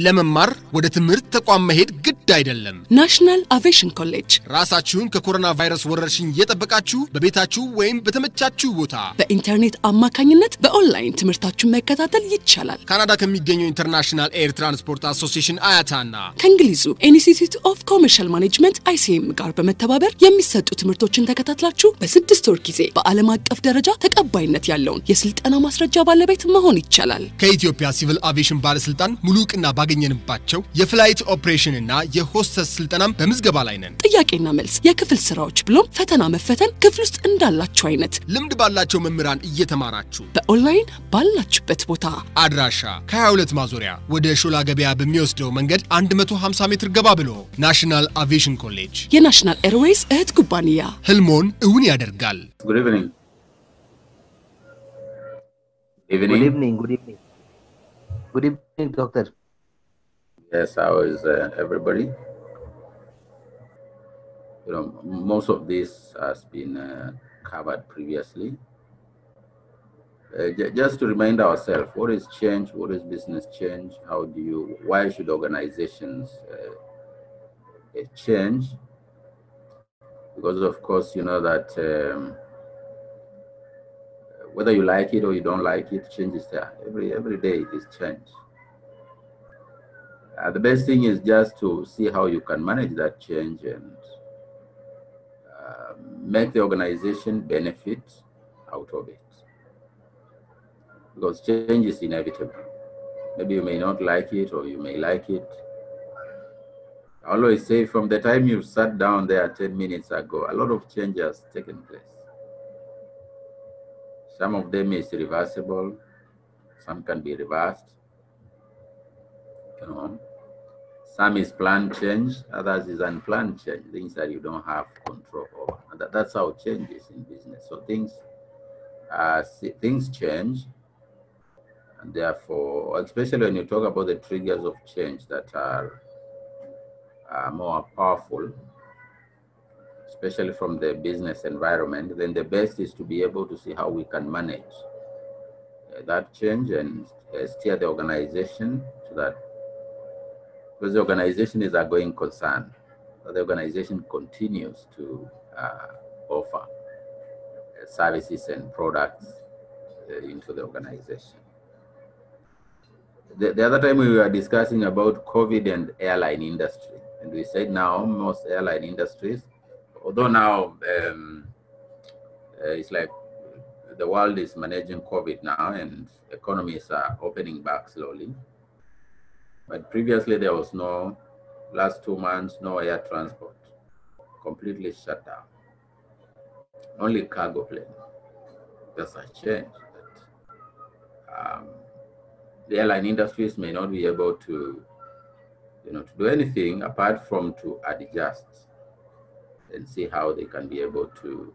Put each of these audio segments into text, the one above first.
ለመማር ወደ ትምህርት ተቋም መሄድ ግድ አይደለም። ናሽናል አቪዬሽን ኮሌጅ ራሳችሁን ከኮሮና ቫይረስ ወረርሽኝ እየጠበቃችሁ በቤታችሁ ወይም በተመቻችሁ ቦታ በኢንተርኔት አማካኝነት በኦንላይን ትምህርታችሁን መከታተል ይቻላል። ካናዳ ከሚገኘው ኢንተርናሽናል ኤር ትራንስፖርት አሶሲዬሽን አያታና ከእንግሊዙ ኢንስቲትዩት ኦፍ ኮመርሻል ማኔጅመንት ICM ጋር በመተባበር የሚሰጡ ትምህርቶችን ተከታትላችሁ በ6 ወር ጊዜ በዓለም አቀፍ ደረጃ ተቀባይነት ያለውን የስልጠና ማስረጃ ባለቤት መሆን ይቻላል። ከኢትዮጵያ ሲቪል አቪዬሽን ባለስልጣን ሙሉቅና ባገኘንባቸው የፍላይት ኦፕሬሽን እና የሆስተስ ስልጠናም በመዝገባ ላይ ነን። ጥያቄና መልስ የክፍል ስራዎች ብሎም ፈተና መፈተን ክፍል ውስጥ እንዳላችሁ አይነት ልምድ ባላቸው መምህራን እየተማራችሁ በኦንላይን ባላችሁበት ቦታ አድራሻ ከ22 ማዞሪያ ወደ ሾላ ገበያ በሚወስደው መንገድ 150 ሜትር ገባ ብሎ ናሽናል አቪዬሽን ኮሌጅ የናሽናል ኤርዌይስ እህት ኩባንያ ህልሞን እውን ያደርጋል። Good evening. Good evening, doctor. Yes, how is everybody? You know, most of this has been covered previously. Just to remind ourselves, what is change? What is business change? Why should organizations change? Because of course, you know that whether you like it or you don't like it, change is there. Every day it is change. The best thing is just to see how you can manage that change and make the organization benefit out of it. Because change is inevitable. Maybe you may not like it or you may like it. I always say from the time you sat down there 10 minutes ago, a lot of change has taken place. Some of them is reversible, some can be reversed, you know. Some is planned change, others is unplanned change, things that you don't have control over. And that's how change is in business. So things change, and therefore, especially when you talk about the triggers of change that are more powerful, especially from the business environment, then the best is to be able to see how we can manage that change and steer the organization so that, because the organization is a going concern, that the organization continues to offer services and products into the organization. The other time we were discussing about COVID and airline industry, and we said now most airline industries, although now it's like the world is managing COVID now and economies are opening back slowly. But previously there was last 2 months, no air transport, completely shut down. Only cargo plane. That's a change. The airline industries may not be able to, to do anything apart from to adjust and see how they can be able to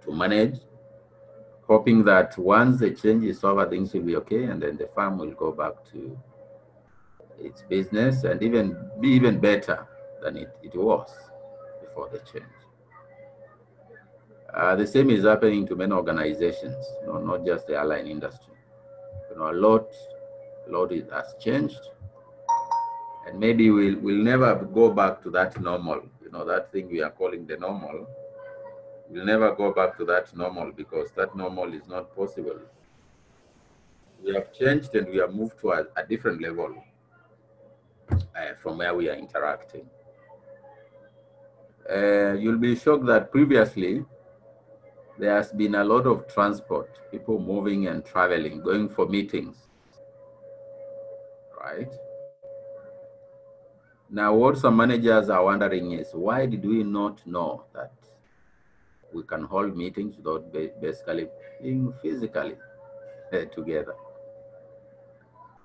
manage, hoping that once the change is over, things will be okay, and then the firm will go back to its business and be even better than it was before the change. The same is happening to many organizations, not just the airline industry. A lot has changed, and maybe we'll never go back to that normal. That thing we are calling the normal, we'll never go back to that normal because that normal is not possible. We have changed and we have moved to a different level from where we are interacting. You'll be shocked that previously there has been a lot of transport, people moving and traveling, going for meetings, right? Now, what some managers are wondering is, why did we not know that we can hold meetings without basically being physically together?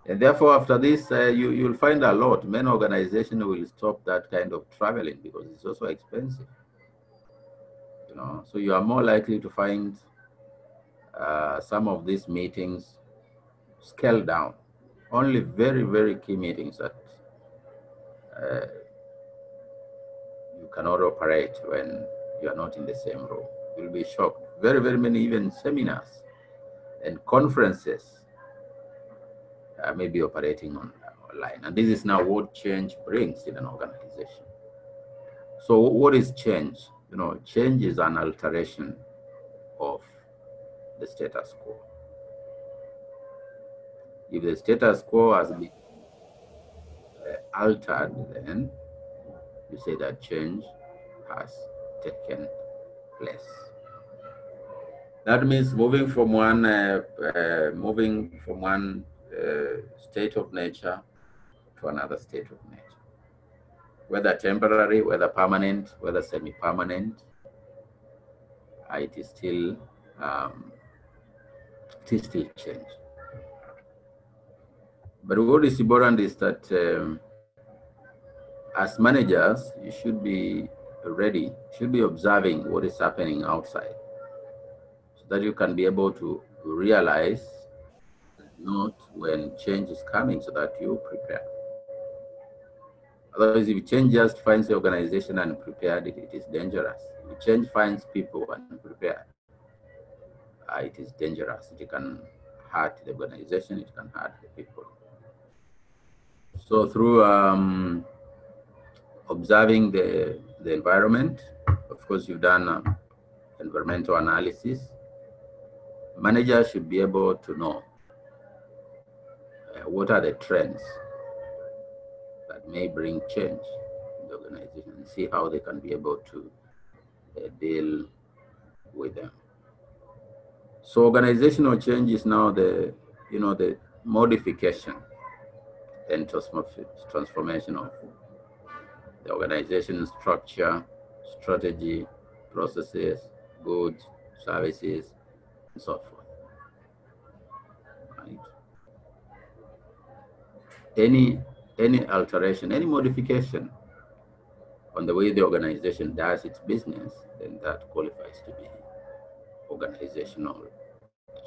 And therefore, after this, you'll find a lot. Many organizations will stop that kind of traveling because it's also expensive. So you are more likely to find some of these meetings scaled down. Only very, very key meetings that you cannot operate when you are not in the same room. You'll be shocked. Very, very many even seminars and conferences may be operating line. And this is now what change brings in an organization. So what is change? You know, change is an alteration of the status quo. If the status quo has been altered, then you say that change has taken place. That means moving from one state of nature to another state of nature, whether temporary, whether permanent, whether semi-permanent. It is still change. But what is important is that as managers, you should be ready, should be observing what is happening outside, so that you can be able to realize, note when change is coming, so that you prepare. Otherwise, if change just finds the organization unprepared, it is dangerous. If change finds people unprepared, it is dangerous. It can hurt the organization, it can hurt the people. So through observing the environment, of course, you've done environmental analysis. Managers should be able to know what are the trends that may bring change in the organization, and see how they can be able to deal with them. So organizational change is now the modification and transformation of the organization structure, strategy, processes, goods, services, and so forth. Right? Any alteration, any modification on the way the organization does its business, then that qualifies to be organizational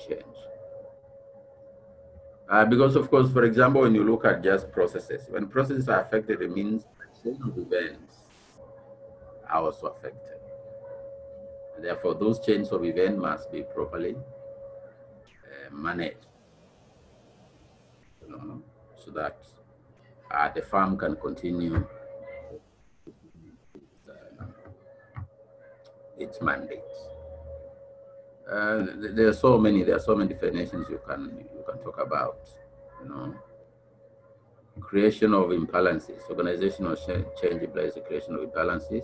change. Because of course, for example, when you look at just processes, when processes are affected, it means the chain of events are also affected. And therefore, those chains of events must be properly managed, so that the firm can continue its mandates. There are so many definitions you can talk about. Creation of imbalances. Organizational change implies the creation of imbalances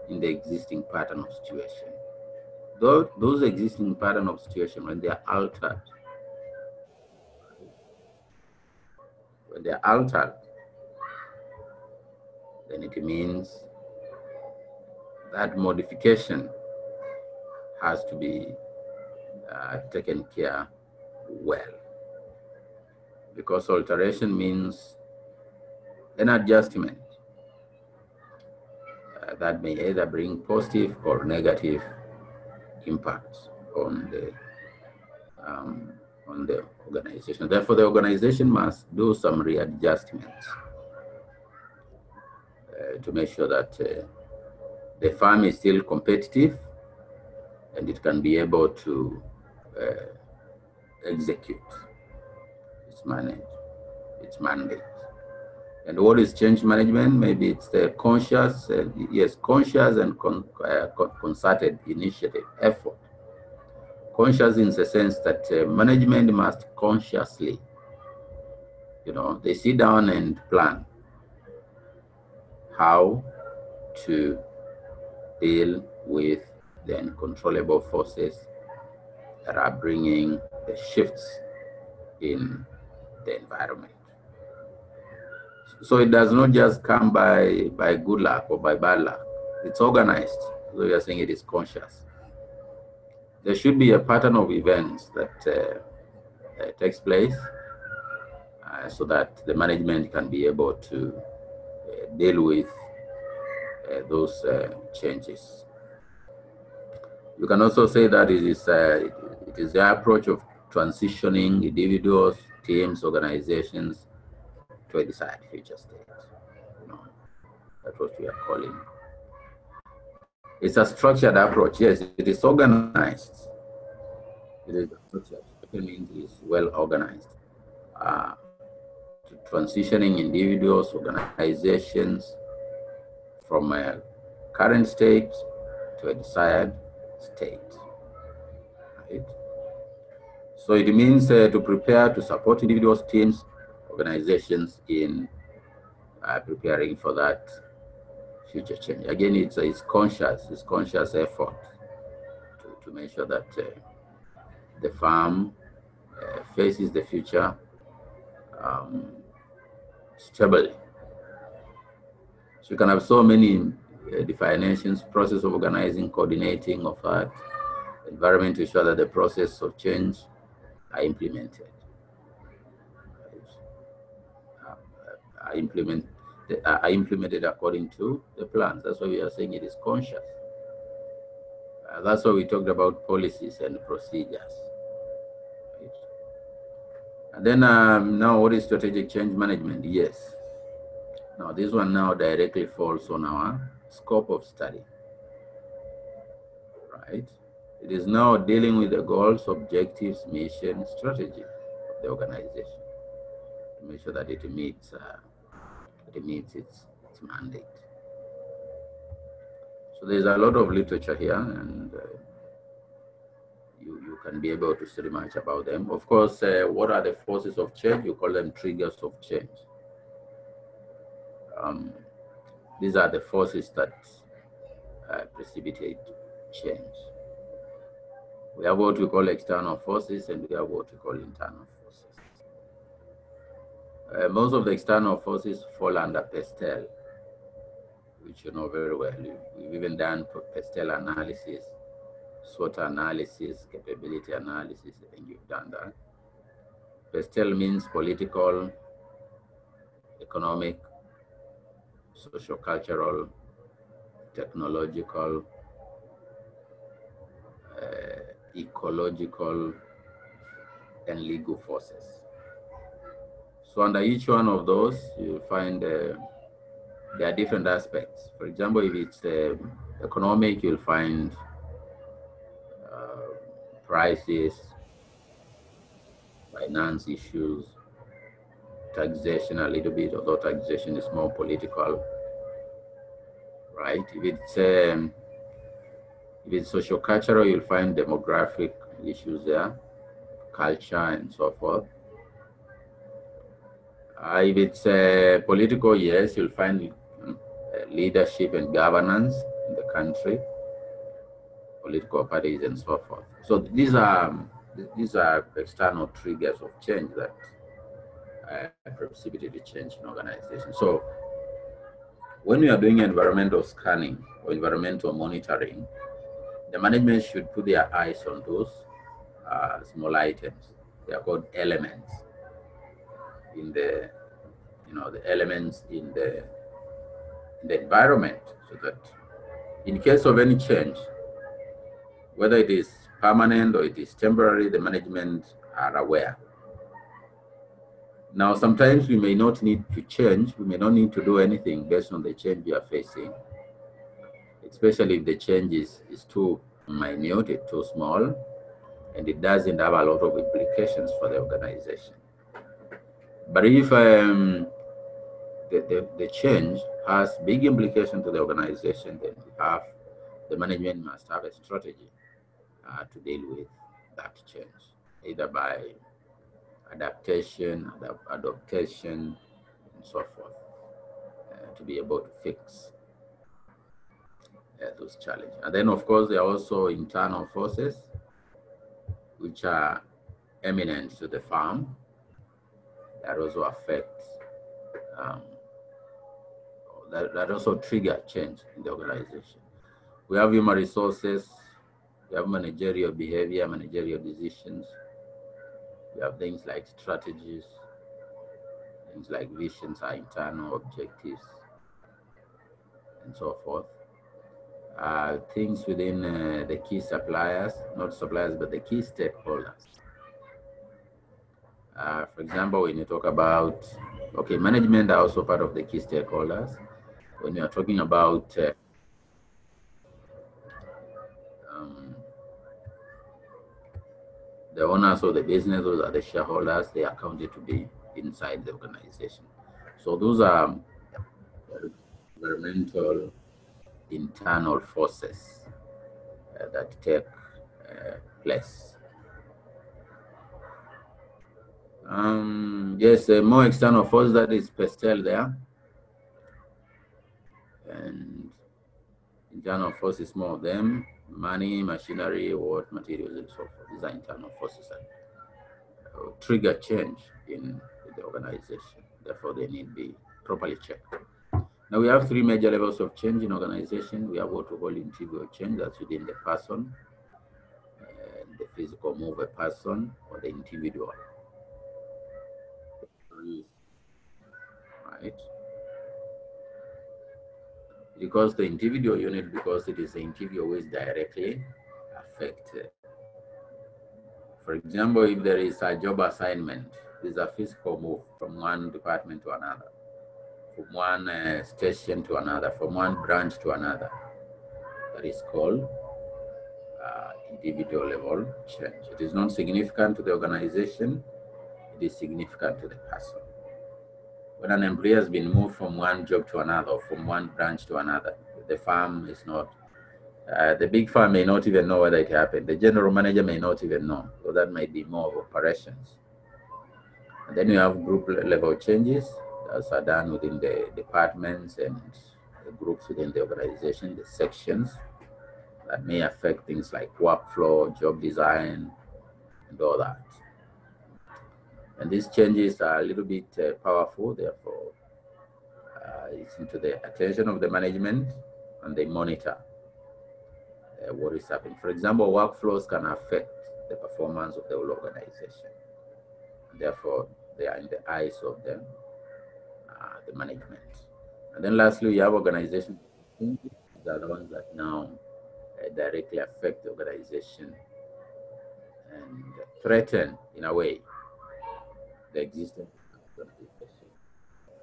in the existing pattern of situation. Those existing pattern of situation, when they are altered, then it means that modification has to be taken care well, because alteration means an adjustment that may either bring positive or negative impacts on the organization. Therefore, the organization must do some readjustments to make sure that the firm is still competitive and it can be able to execute its mandate. And what is change management? Maybe it's the conscious and concerted initiative effort. Conscious in the sense that management must consciously, they sit down and plan how to deal with the uncontrollable forces that are bringing the shifts in the environment. So it does not just come by good luck or by bad luck. It's organized. So we are saying it is conscious. There should be a pattern of events that takes place so that the management can be able to deal with those changes. You can also say that it is the approach of transitioning individuals, teams, organizations to a desired future state. That's what we are calling. It's a structured approach. Yes, it is organized. It is structured. It means it is well organized transitioning individuals, organizations from a current state to a desired state. Right? So it means to prepare to support individuals, teams, organizations in preparing for that future change. Again, it's conscious effort to make sure that the firm faces the future stably. So you can have so many definitions, process of organizing, coordinating of that environment to ensure that the process of change are implemented. Are implemented according to the plans. That's why we are saying it is conscious. That's why we talked about policies and procedures. Right? And then now, what is strategic change management? Yes. Now, this one now directly falls on our scope of study. Right? It is now dealing with the goals, objectives, mission, strategy of the organization to make sure that it meets its mandate. So there's a lot of literature here, and you can be able to study much about them. Of course, what are the forces of change? You call them triggers of change. These are the forces that precipitate change. We have what we call external forces, and we have what we call internal forces. Most of the external forces fall under PESTEL, which you know very well. We've even done PESTEL analysis, SWOT analysis, capability analysis. I think you've done that. PESTEL means political, economic, socio-cultural, technological, ecological, and legal forces. So under each one of those, you'll find there are different aspects. For example, if it's economic, you'll find prices, finance issues, taxation a little bit, although taxation is more political, right? If it's socio-cultural, you'll find demographic issues there, culture, and so forth. If it's political, yes, you'll find leadership and governance in the country, political parties, and so forth. So these are external triggers of change that precipitate the change in organization. So when we are doing environmental scanning or environmental monitoring, the management should put their eyes on those small items. They are called elements in the, the elements in the environment, so that in case of any change, whether it is permanent or it is temporary, the management are aware. Now, sometimes we may not need to change. We may not need to do anything based on the change we are facing, especially if the change is too minute, it's too small, and it doesn't have a lot of implications for the organization. But if the change has big implications to the organization, then the management must have a strategy to deal with that change, either by adaptation, adaptation, and so forth, to be able to fix those challenges. And then, of course, there are also internal forces, which are eminent to the firm, that also affect, that also trigger change in the organization. We have human resources, we have managerial behavior, managerial decisions. We have things like strategies, things like visions, our internal objectives, and so forth. Things within the key suppliers, not suppliers, but the key stakeholders. For example, when you talk about, management are also part of the key stakeholders. When you are talking about the owners of the business, those are the shareholders, they are counted to be inside the organization. So those are environmental internal forces that take place. Yes, more external force, that is pastel there, and internal forces, more of them: money, machinery, work, materials, and so forth. These are internal forces that trigger change in the organization. Therefore, they need to be properly checked. Now, we have three major levels of change in organization. We have what we call individual change, that's within the person, the physical move a person, or the individual. Right? Because the individual unit, because it is the individual who is directly affected. For example, if there is a job assignment, there's a physical move from one department to another, from one station to another, from one branch to another. That is called individual level change. It is not significant to the organization, it is significant to the person. When an employee has been moved from one job to another, or from one branch to another, the firm is not, the big firm may not even know whether it happened. The general manager may not even know, so that might be more of operations. And then you have group level changes that are done within the departments and the groups within the organization, the sections, that may affect things like workflow, job design, and all that. And these changes are a little bit powerful, therefore it's into the attention of the management, and they monitor what is happening. For example, workflows can affect the performance of the whole organization. Therefore, they are in the eyes of the management. And then lastly, you have organization changes. These are the ones that now directly affect the organization and threaten, in a way, the existence of the organization.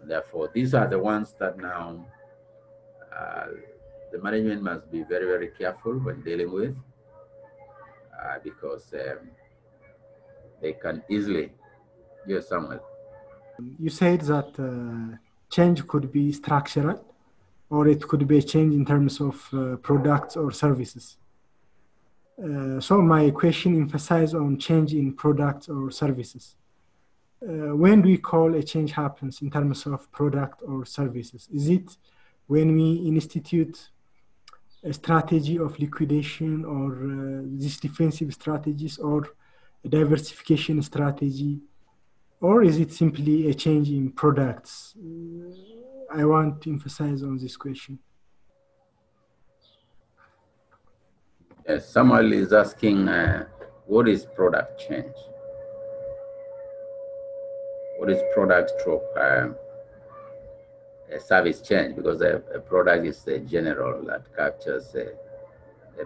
Therefore, these are the ones that now the management must be very, very careful when dealing with, because they can easily, yes, Samuel. You said that change could be structural, or it could be a change in terms of products or services. So my question emphasizes on change in products or services. When do we call a change happens in terms of product or services? Is it when we institute a strategy of liquidation, or these defensive strategies, or a diversification strategy, or is it simply a change in products? I want to emphasize on this question. Yes, Samuel is asking, what is product change? What is product stroke a service change? Because a product is a general that captures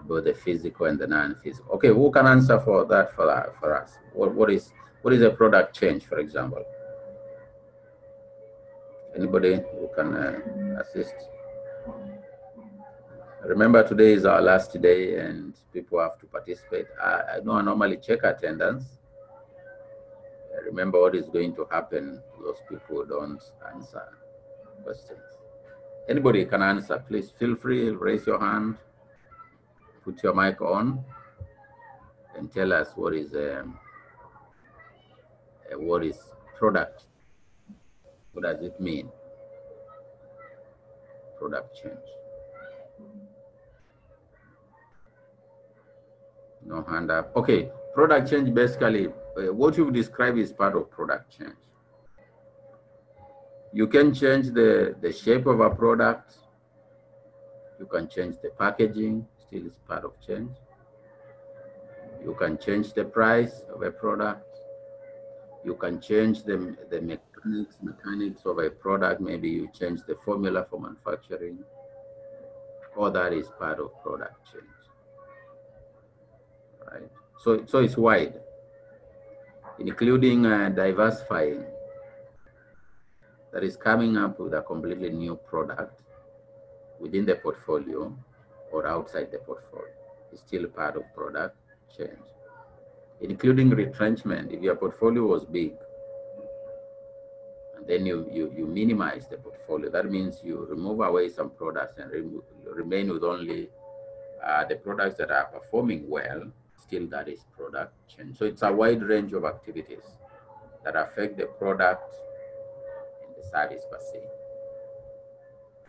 both the physical and the non-physical. Okay, who can answer for that for us? What is a product change, for example? Anybody who can assist? Remember, today is our last day and people have to participate. I know I normally check attendance. Remember what is going to happen to those people who don't answer questions. Anybody can answer, please feel free, raise your hand, put your mic on, and tell us what is product. What does it mean? Product change. No hand up. Okay, product change, basically, what you describe is part of product change. You can change the shape of a product. You can change the packaging, still is part of change. You can change the price of a product. You can change the mechanics of a product. Maybe you change the formula for manufacturing. All that is part of product change. Right? So it's wide, including diversifying. That is coming up with a completely new product within the portfolio or outside the portfolio. It's still part of product change, including retrenchment. If your portfolio was big And then you minimize the portfolio. That means you remove away some products and remain with only the products that are performing well. Still, that is product change. So it's a wide range of activities that affect the product and the service per se.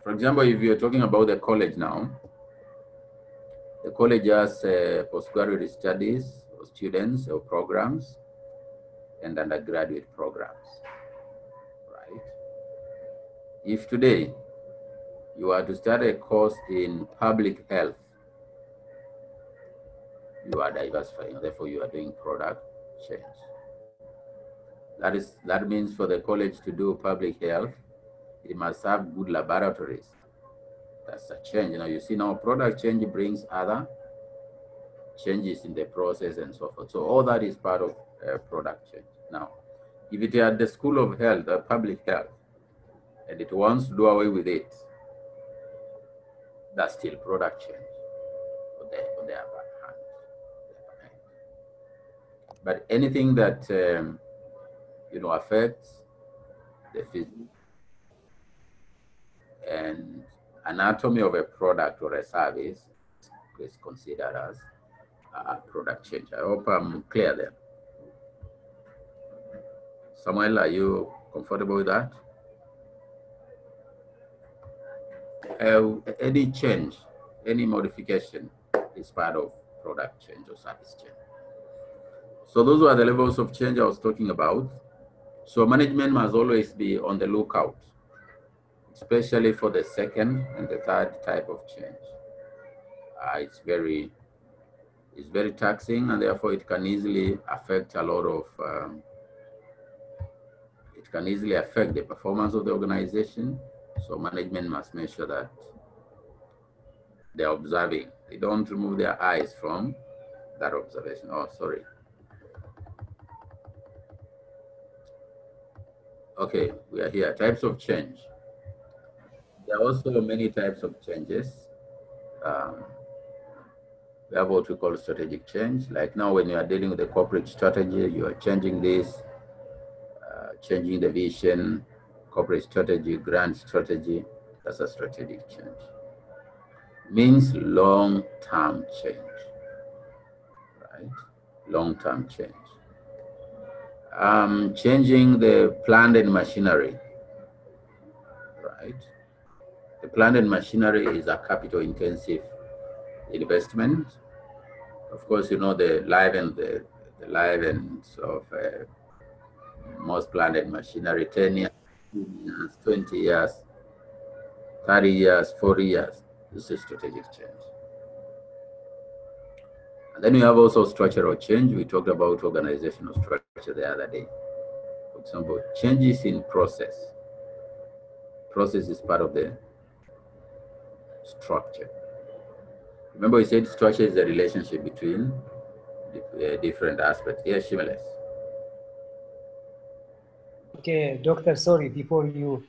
For example, if you're talking about the college now, the college has postgraduate studies for students or programs and undergraduate programs, right? If today you are to start a course in public health, you are diversifying, therefore you are doing product change. That means for the college to do public health, it must have good laboratories. That's a change. You see now product change brings other changes in the process and so forth. So all that is part of product change. Now, if it is at the School of Health, public health, and it wants to do away with it, that's still product change on the other hand. But anything that affects the physics and anatomy of a product or a service is considered as product change. I hope I'm clear there. Samuel, are you comfortable with that? Any change, any modification is part of product change or service change. So those were the levels of change I was talking about. So management must always be on the lookout, especially for the second and the third type of change. It's very taxing, and therefore it can easily affect a lot of, it can easily affect the performance of the organization. So management must make sure that they're observing. They don't remove their eyes from that observation. Oh, sorry. Okay, we are here. Types of change. There are also many types of changes. We have what we call strategic change. Like now when you are dealing with a corporate strategy, you are changing this, changing the vision, corporate strategy, grand strategy. That's a strategic change. Means long-term change, right? Long-term change. Changing the plant and machinery, right? The plant and machinery is a capital-intensive investment. Of course, the life and the life and of most plant and machinery, 10 years, 20 years, 30 years, 40 years. This is strategic change. And then we have also structural change. We talked about organizational structure the other day. For example, changes in process. Process is part of the structure. Remember we said structure is the relationship between different aspects. Yes, Shimeles. Okay, Doctor, sorry, before you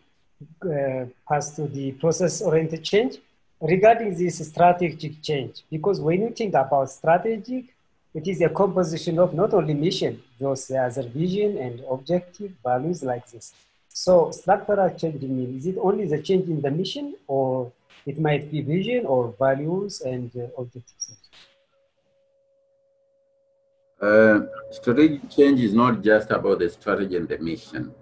pass to the process-oriented change, regarding this strategic change, because when you think about strategic, it is a composition of not only mission, those other vision and objective values like this. So structural change means, is it only the change in the mission, or it might be vision or values and objectives? Strategic change is not just about the strategy and the mission.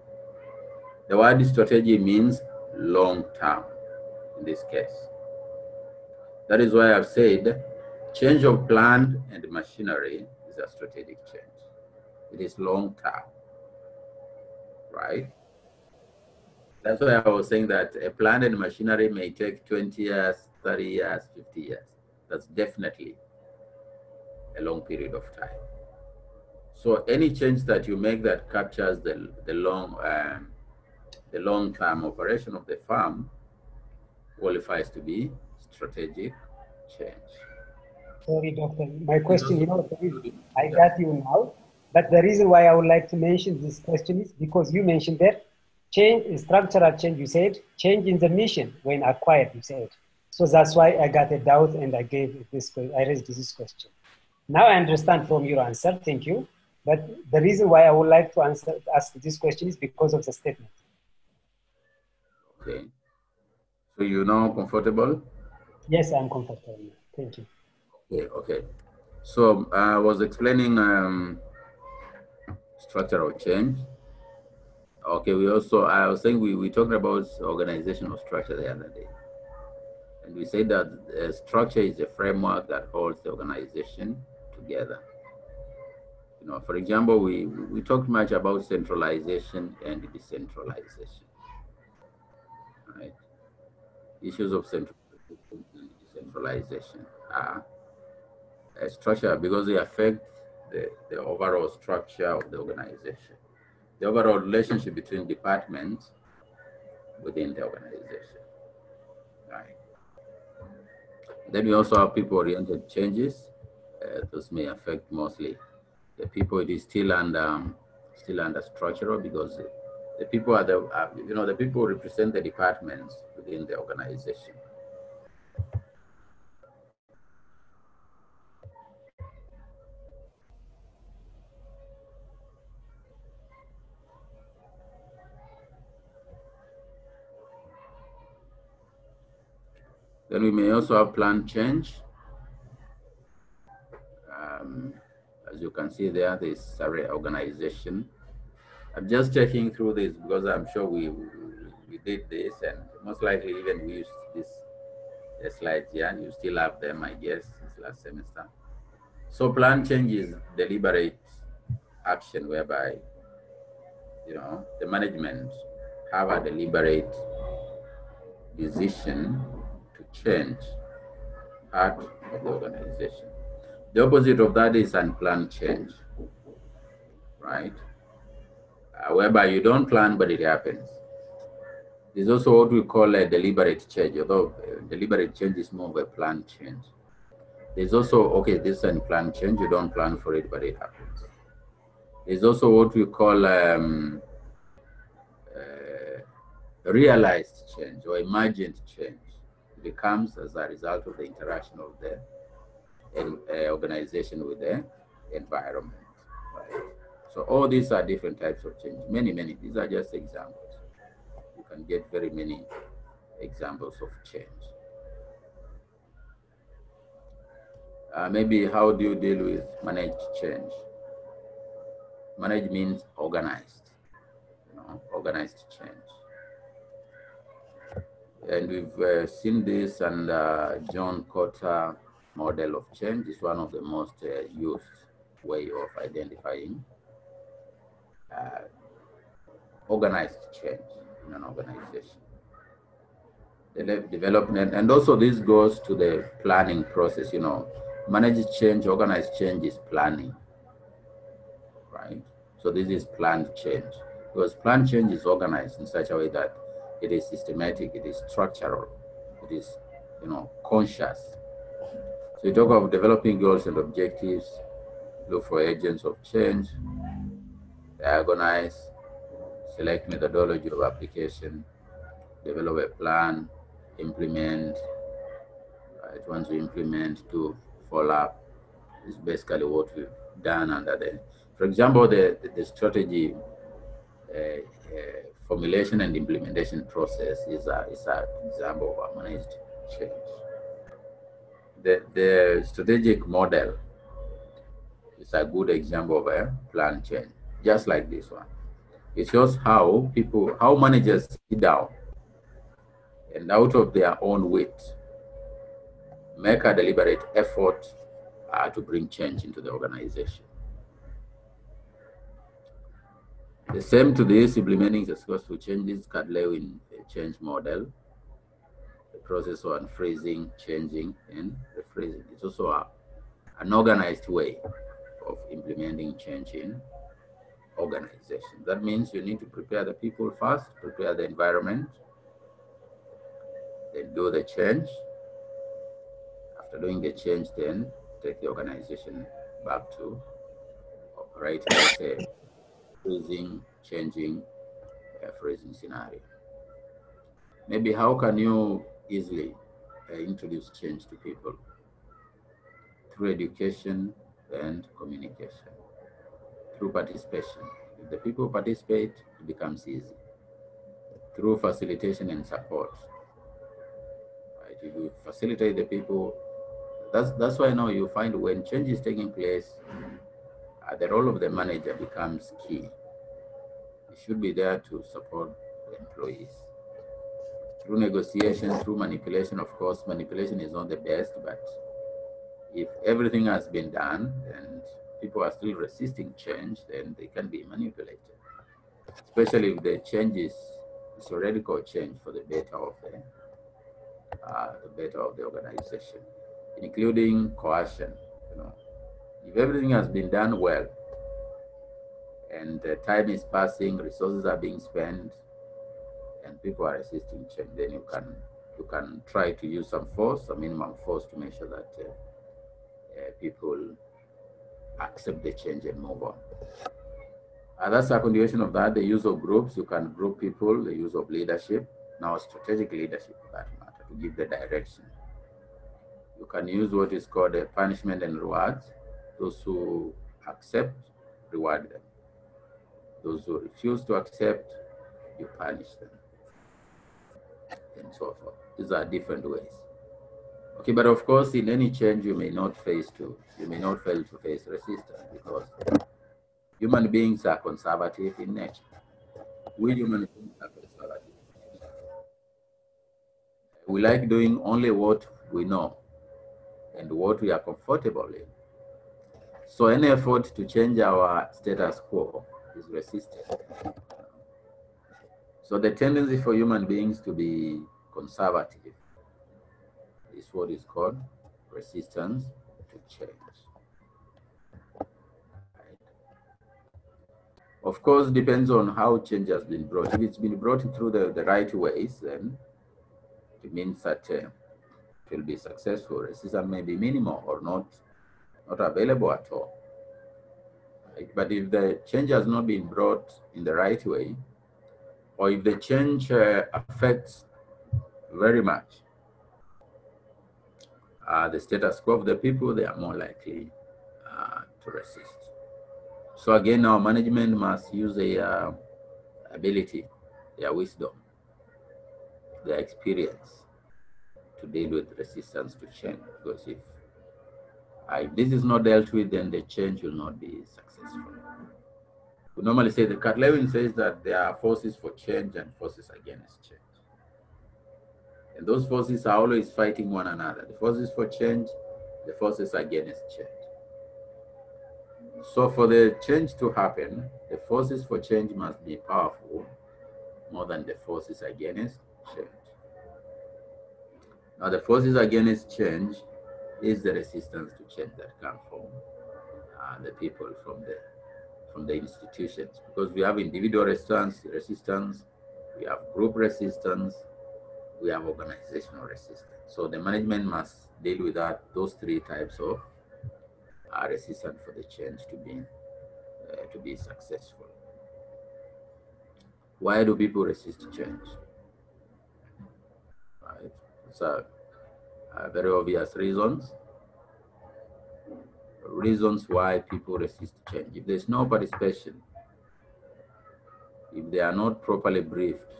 The word strategy means long term in this case. That is why I've said change of plant and machinery is a strategic change. It is long term, right? That's why I was saying that a plant and machinery may take 20 years, 30 years, 50 years. That's definitely a long period of time. So any change that you make that captures the long-term operation of the farm qualifies to be strategic change. Sorry, Doctor. My question, I got you now. But the reason why I would like to mention this question is because you mentioned that change, structural change, you said, change in the mission when acquired, you said. So that's why I got a doubt and I raised this question. Now I understand from your answer, thank you. But the reason why I would like to ask this question is because of the statement. Okay. So you're now comfortable? Yes, I'm comfortable. Thank you. Okay, okay. So I was explaining structural change. Okay, I was saying we talked about organizational structure the other day. And we said that structure is a framework that holds the organization together. You know, for example, we talked much about centralization and decentralization, right? Issues of centralization and decentralization are a structure because they affect the overall structure of the organization, the overall relationship between departments within the organization, right? Then we also have people-oriented changes. Those may affect mostly the people. It is still under structural because the people are the people represent the departments within the organization. Then we may also have planned change. As you can see there, this reorganization. I'm just checking through this because I'm sure we did this, and most likely even we used this slides here. You still have them, I guess, since last semester. So plan change is deliberate action whereby the management have a deliberate decision to change part of the organization. The opposite of that is unplanned change, right? Whereby you don't plan, but it happens. There's also what we call a deliberate change, although deliberate change is more of a planned change. There's also, okay, this is unplanned change, you don't plan for it, but it happens. There's also what we call realized change or imagined change. It comes as a result of the interaction of the organization with the environment. Right? So all these are different types of change. Many. These are just examples. You can get very many examples of change. Maybe how do you deal with managed change? Manage means organized, organized change. And we've seen this, and John Cotter model of change is one of the most used way of identifying organized change in an organization. The development, and also this goes to the planning process. Managed change, organized change is planning, right? So this is planned change, because planned change is organized in such a way that it is systematic, it is structural, it is, conscious. So you talk of developing goals and objectives, look for agents of change, diagnose, select methodology of application, develop a plan, implement. Right? Once you implement, to follow up is basically what we've done under the, for example, the strategy formulation and implementation process is an example of a managed change. The strategic model is a good example of a planned change, just like this one. It shows how managers sit down and out of their own wit make a deliberate effort to bring change into the organization. The same to this, implementing successful changes can lay in a change model, the process of unfreezing, changing, and rephrasing. It's also an organized way of implementing change in organization. That means you need to prepare the people first, prepare the environment, then do the change. After doing the change, then take the organization back to operate as a freezing, changing, freezing scenario. Maybe how can you easily introduce change to people? Through education and communication, through participation. If the people participate, it becomes easy. through facilitation and support. Right? If you facilitate the people, that's why now you find when change is taking place, the role of the manager becomes key. He should be there to support the employees. Through negotiation, through manipulation, of course, manipulation is not the best, but if everything has been done and people are still resisting change, then they can be manipulated. Especially if the change is theoretical change for the better of the organization, including coercion. If everything has been done well and time is passing, resources are being spent, and people are resisting change, then you can try to use some force, some minimum force, to make sure that people accept the change and move on. That's a continuation of that. The use of groups, you can group people, the use of leadership, now strategic leadership for that matter, to give the direction. You can use what is called a punishment and rewards. Those who accept, reward them. Those who refuse to accept, you punish them, and so forth. These are different ways. Okay, but of course, in any change, you may not fail to face resistance, because human beings are conservative in nature. We human beings are conservative. We like doing only what we know and what we are comfortable in. So any effort to change our status quo is resisted. So the tendency for human beings to be conservative is what is called resistance to change. Of course, depends on how change has been brought. If it's been brought through the right ways, then it means that it will be successful. Resistance may be minimal or not available at all. Right? But if the change has not been brought in the right way, or if the change affects very much the status quo of the people, they are more likely to resist. So again, our management must use their ability, their wisdom, their experience to deal with resistance to change. Because if this is not dealt with, then the change will not be successful. We normally say, the Cartlevian says that there are forces for change and forces against change. And those forces are always fighting one another. The forces for change, the forces against change. So for the change to happen, the forces for change must be powerful more than the forces against change. Now the forces against change is the resistance to change that come from the people, from the institutions. Because we have individual resistance, we have group resistance, we have organizational resistance. So the management must deal with those three types of resistance for the change to be successful. Why do people resist change? Right. It's a very obvious reasons why people resist change. If there's no participation, if they are not properly briefed,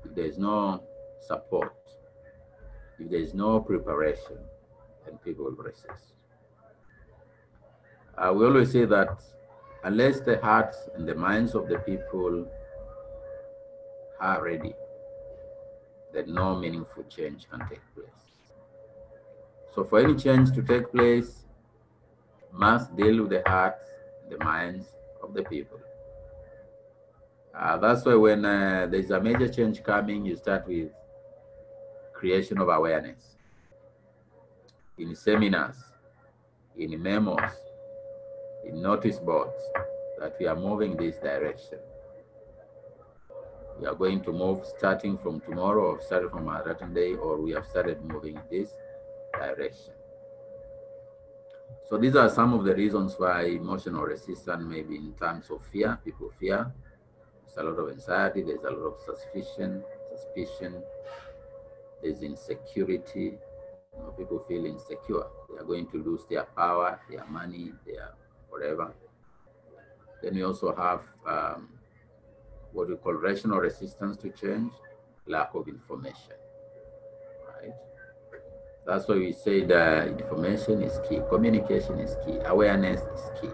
if there's no support, if there's no preparation, then people will resist. We always say that unless the hearts and the minds of the people are ready, then no meaningful change can take place. So for any change to take place, must deal with the hearts, the minds of the people. That's why when there's a major change coming, you start with creation of awareness. In seminars, in memos, in notice boards, that we are moving this direction. We are going to move starting from tomorrow, or starting from a certain day, or we have started moving this direction. So these are some of the reasons why emotional resistance may be in terms of fear. People fear. There's a lot of anxiety. There's a lot of suspicion. There's insecurity. People feel insecure. They are going to lose their power, their money, their whatever. Then we also have what we call rational resistance to change. lack of information, right? That's why we say that information is key, communication is key, awareness is key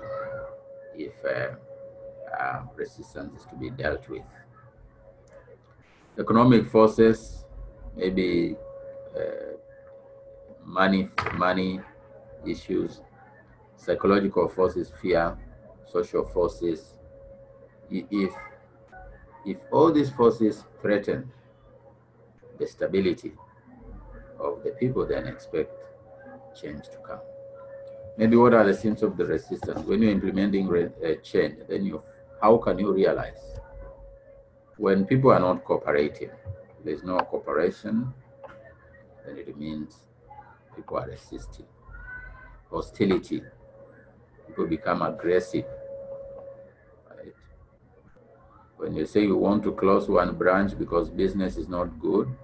if resistance is to be dealt with. Economic forces, maybe money issues, psychological forces, fear, social forces. If all these forces threaten the stability of the people, then expect change to come. Maybe what are the symptoms of the resistance? When you're implementing change, then how can you realize when people are not cooperating? There's no cooperation, then it means people are resisting. Hostility, people become aggressive, right? When you say you want to close one branch because business is not good,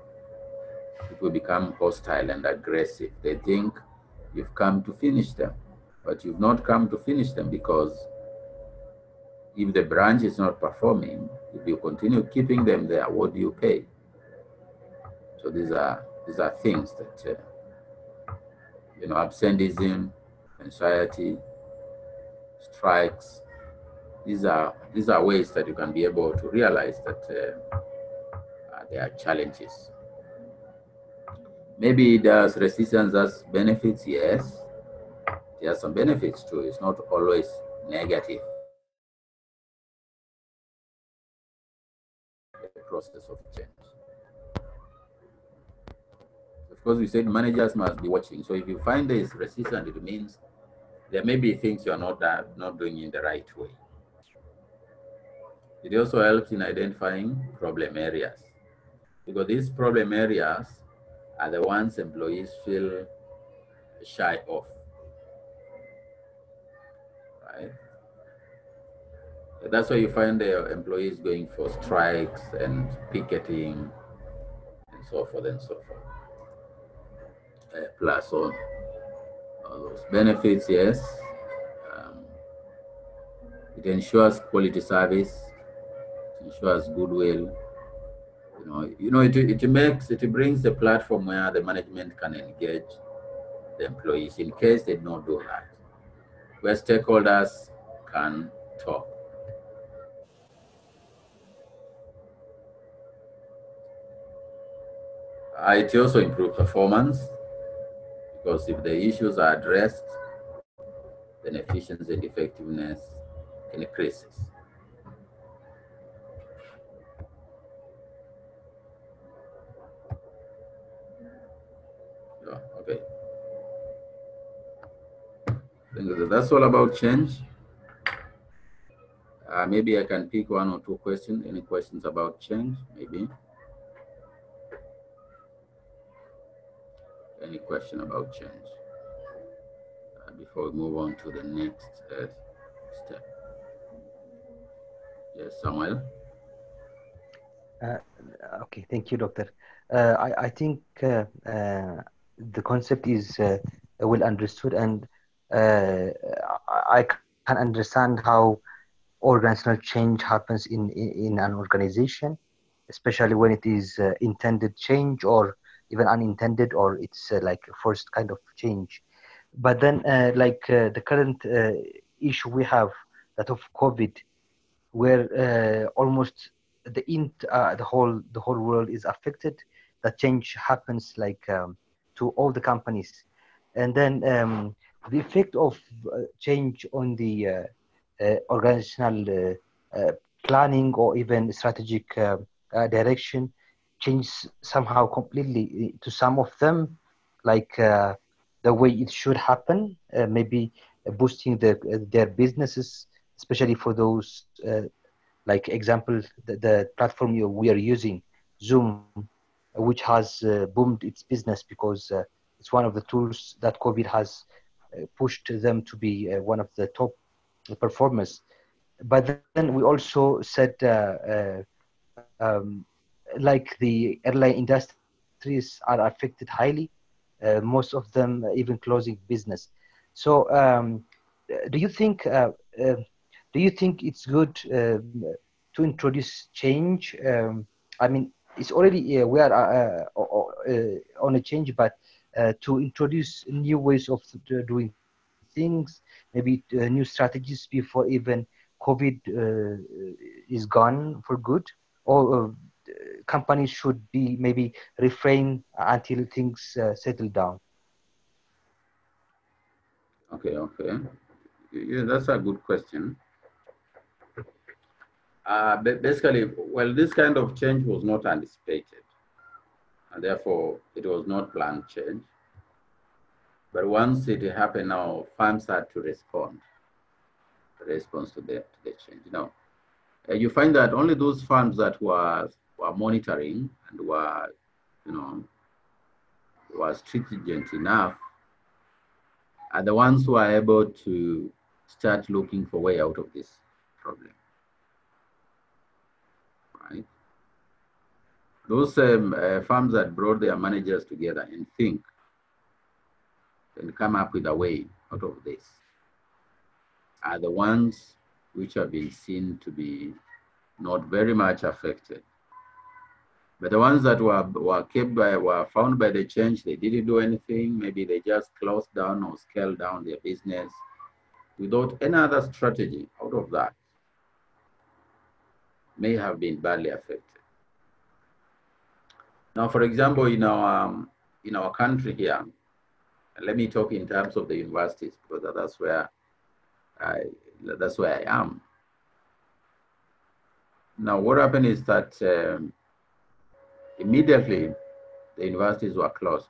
people become hostile and aggressive. They think you've come to finish them, but you've not come to finish them, because if the branch is not performing, if you continue keeping them there, what do you pay? So these are things that absenteeism, anxiety, strikes. These are ways that you can be able to realize that there are challenges. Maybe does resistance has benefits? Yes, there are some benefits too. It's not always negative. The process of change. Of course, we said managers must be watching. So if you find there is resistance, it means there may be things you are not doing in the right way. It also helps in identifying problem areas, because these problem areas are the ones employees feel shy of, right? That's why you find the employees going for strikes and picketing and so forth and so forth. Plus all those benefits, yes. It ensures quality service, it ensures goodwill. It brings a platform where the management can engage the employees in case they don't do that, where stakeholders can talk. It also improves performance, because if the issues are addressed, then efficiency and effectiveness increases. Yeah, okay. That's all about change. Maybe I can pick one or two questions. Any questions about change, maybe? Any question about change before we move on to the next step? Yes, Samuel. Okay, thank you, Doctor. I think the concept is well understood, and I can understand how organizational change happens in an organization, especially when it is intended change or even unintended, or it's like a forced kind of change. But then the current issue we have, that of COVID, where almost the whole world is affected, the change happens to all the companies. And then the effect of change on the organizational planning or even strategic direction change somehow completely to some of them, the way it should happen, maybe boosting their businesses, especially for those like example, the platform we are using, Zoom, which has boomed its business because it's one of the tools that COVID has pushed them to be one of the top performers. But then we also said like the airline industries are affected highly, most of them even closing business. So do you think it's good to introduce change? I mean, it's already we are on a change, but to introduce new ways of doing things, maybe new strategies before even COVID is gone for good, or companies should be maybe refrain until things settle down. Okay. Yeah, that's a good question. Basically, well, this kind of change was not anticipated, and therefore it was not planned change. But once it happened, now firms had to respond to the change. You find that only those firms that were monitoring and were stringent enough are the ones who are able to start looking for a way out of this problem. Right? Those firms that brought their managers together and think and come up with a way out of this are the ones which have been seen to be not very much affected. But the ones that were found by the change, they didn't do anything. Maybe they just closed down or scaled down their business without any other strategy out of that, may have been badly affected. Now, for example, in our country here, let me talk in terms of the universities, because that's where I am. Now, what happened is that immediately the universities were closed.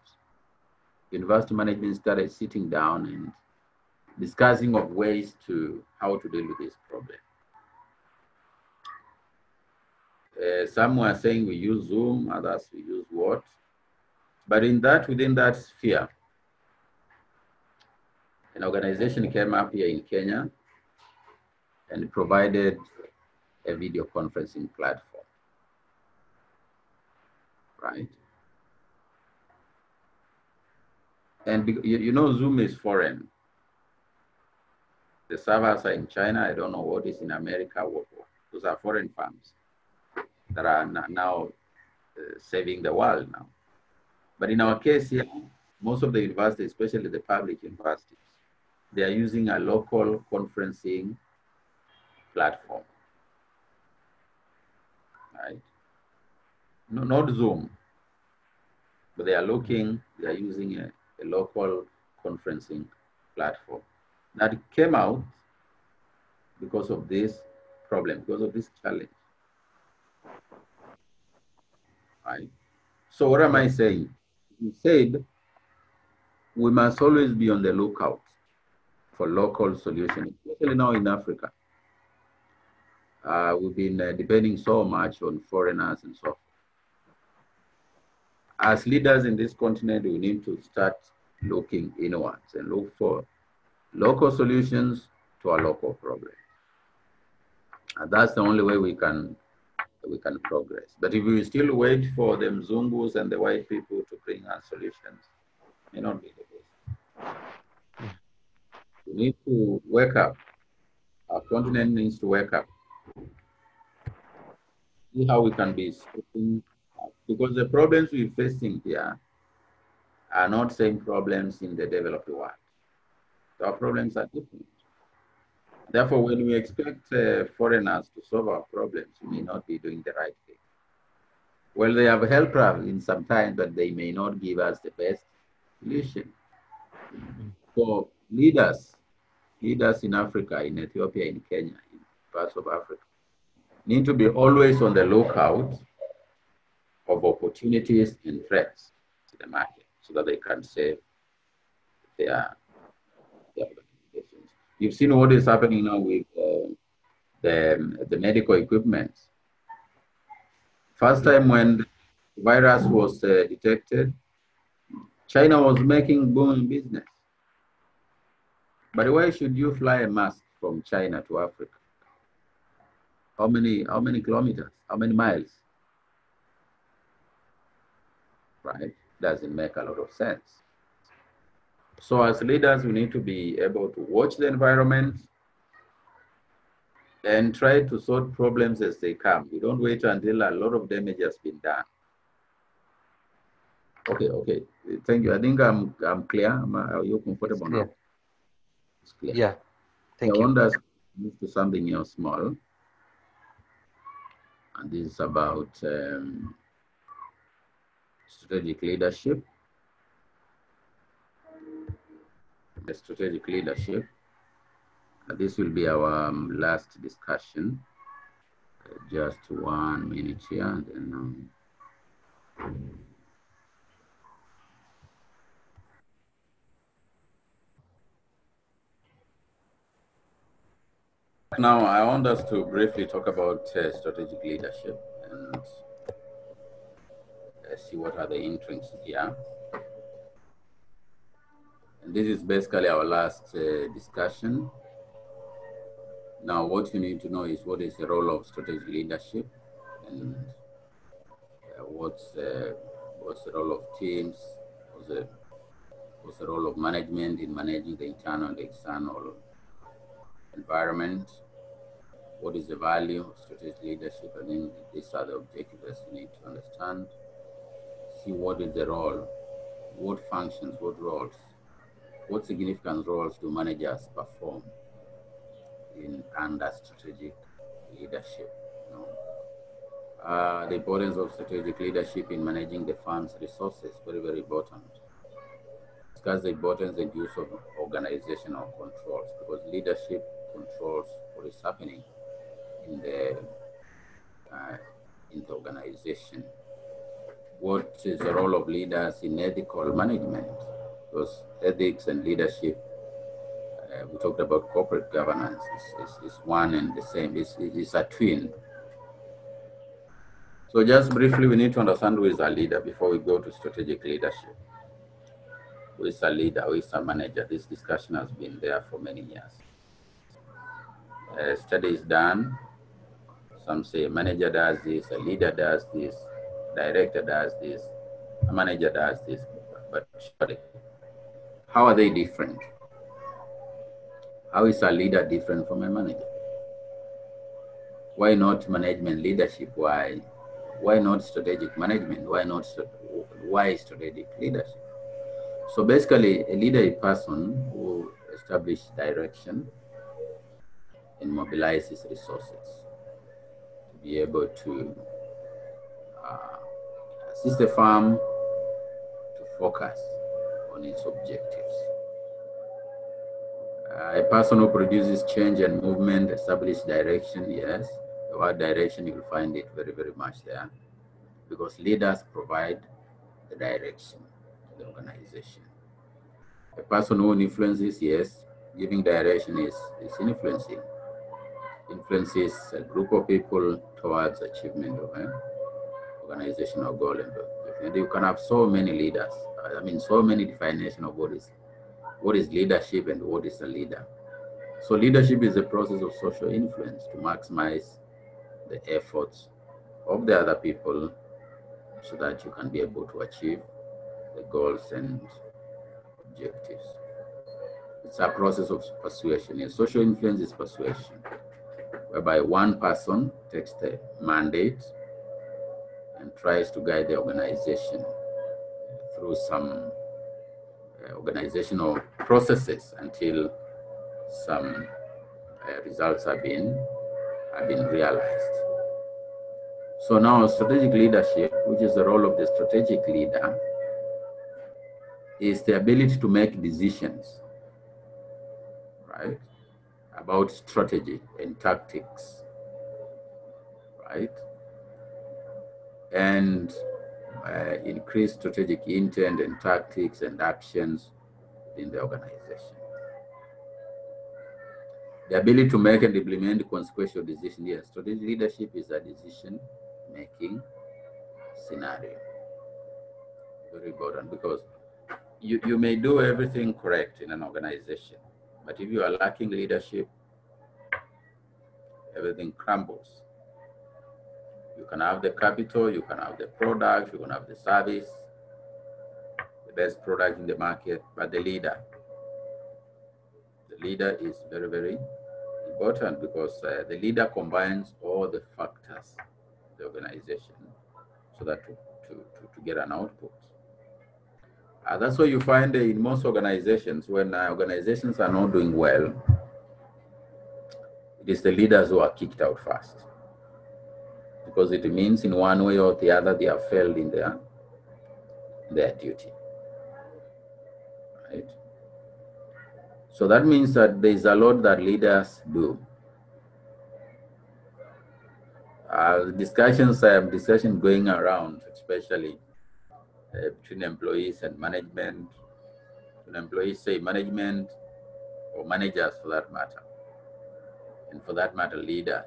University management started sitting down and discussing of ways to how to deal with this problem. Some were saying we use Zoom, others we use what. But within that sphere, an organization came up here in Kenya and provided a video conferencing platform, right? And Zoom is foreign. The servers are in China. I don't know what is in America. Those are foreign firms that are now saving the world now. But in our case here, most of the universities, especially the public universities, they are using a local conferencing platform, right? No, not Zoom, but they are using a local conferencing platform. That came out because of this problem, because of this challenge, right? So what am I saying? You said we must always be on the lookout for local solutions, especially now in Africa. We've been depending so much on foreigners and so forth. As leaders in this continent, we need to start looking inwards and look for local solutions to our local problems. And that's the only way we can progress. But if we still wait for the Mzungus and the white people to bring us solutions, it may not be the case. We need to wake up. Our continent needs to wake up. See how we can be stepping up. Because the problems we're facing here are not same problems in the developed world. Our problems are different. Therefore, when we expect foreigners to solve our problems, we may not be doing the right thing. Well, they have helped us in some time, but they may not give us the best solution. So leaders in Africa, in Ethiopia, in Kenya, in parts of Africa, need to be always on the lookout of opportunities and threats to the market so that they can save their organizations. You've seen what is happening now with the medical equipment. First time when the virus was detected, China was making boom business. But why should you fly a mask from China to Africa? How many kilometers? How many miles? Right? Doesn't make a lot of sense. So as leaders, we need to be able to watch the environment and try to solve problems as they come. We don't wait until a lot of damage has been done Okay. Thank you. I think I'm clear. Are you comfortable now? It's clear. Yeah. Thank I you. want us to move to something else small. And this is about strategic leadership. The strategic leadership. This will be our last discussion. Just 1 minute here, and then now I want us to briefly talk about strategic leadership and see what are the interests here. And this is basically our last discussion. Now, what you need to know is what is the role of strategic leadership, and what's the role of teams, what's the role of management in managing the internal and external environment, what is the value of strategic leadership, and then these are the objectives you need to understand. See what is the role, what functions, what roles, what significant roles do managers perform under strategic leadership. The importance of strategic leadership in managing the firm's resources, very, very important. Discuss the importance and use of organizational controls, because leadership controls what is happening in the organization. What is the role of leaders in ethical management? Because ethics and leadership, we talked about corporate governance, is one and the same, it's a twin. So just briefly, we need to understand who is a leader before we go to strategic leadership. Who is a leader? Who is a manager? This discussion has been there for many years. A study is done. Some say a manager does this, a leader does this, director does this, a manager does this. But surely, how are they different? How is a leader different from a manager? Why not management leadership? Why not strategic management? Why strategic leadership? So basically, a leader is a person who establishes direction and mobilizes resources to be able to assist the firm to focus on its objectives. A person who produces change and movement, establishes direction, yes. The word direction, you'll find it very, very much there, because leaders provide the direction to the organization. A person who influences, yes, giving direction is influences a group of people towards achievement of an organizational goal and objective. And you can have so many leaders, so many definitions of what is leadership and what is a leader. So leadership is a process of social influence to maximize the efforts of the other people so that you can be able to achieve the goals and objectives. It's a process of persuasion. And social influence is persuasion, whereby one person takes the mandate and tries to guide the organization through some organizational processes until some results have been realized. So now strategic leadership, which is the role of the strategic leader, is the ability to make decisions, right, about strategy and tactics, right, and increase strategic intent and tactics and actions in the organization. The ability to make and implement consequential decisions. Yes, strategic leadership is a decision-making scenario. Very important, because you may do everything correct in an organization, but if you are lacking leadership, everything crumbles. You can have the capital, you can have the product, you can have the service, the best product in the market, but the leader is very, very important, because the leader combines all the factors of the organization so that to get an output. That's what you find in most organizations. When organizations are not doing well, it is the leaders who are kicked out first, because it means in one way or the other they have failed in their duty. Right? So that means that there is a lot that leaders do. Discussion going around, especially between employees and management. When employees say management, or managers for that matter, and for that matter leaders,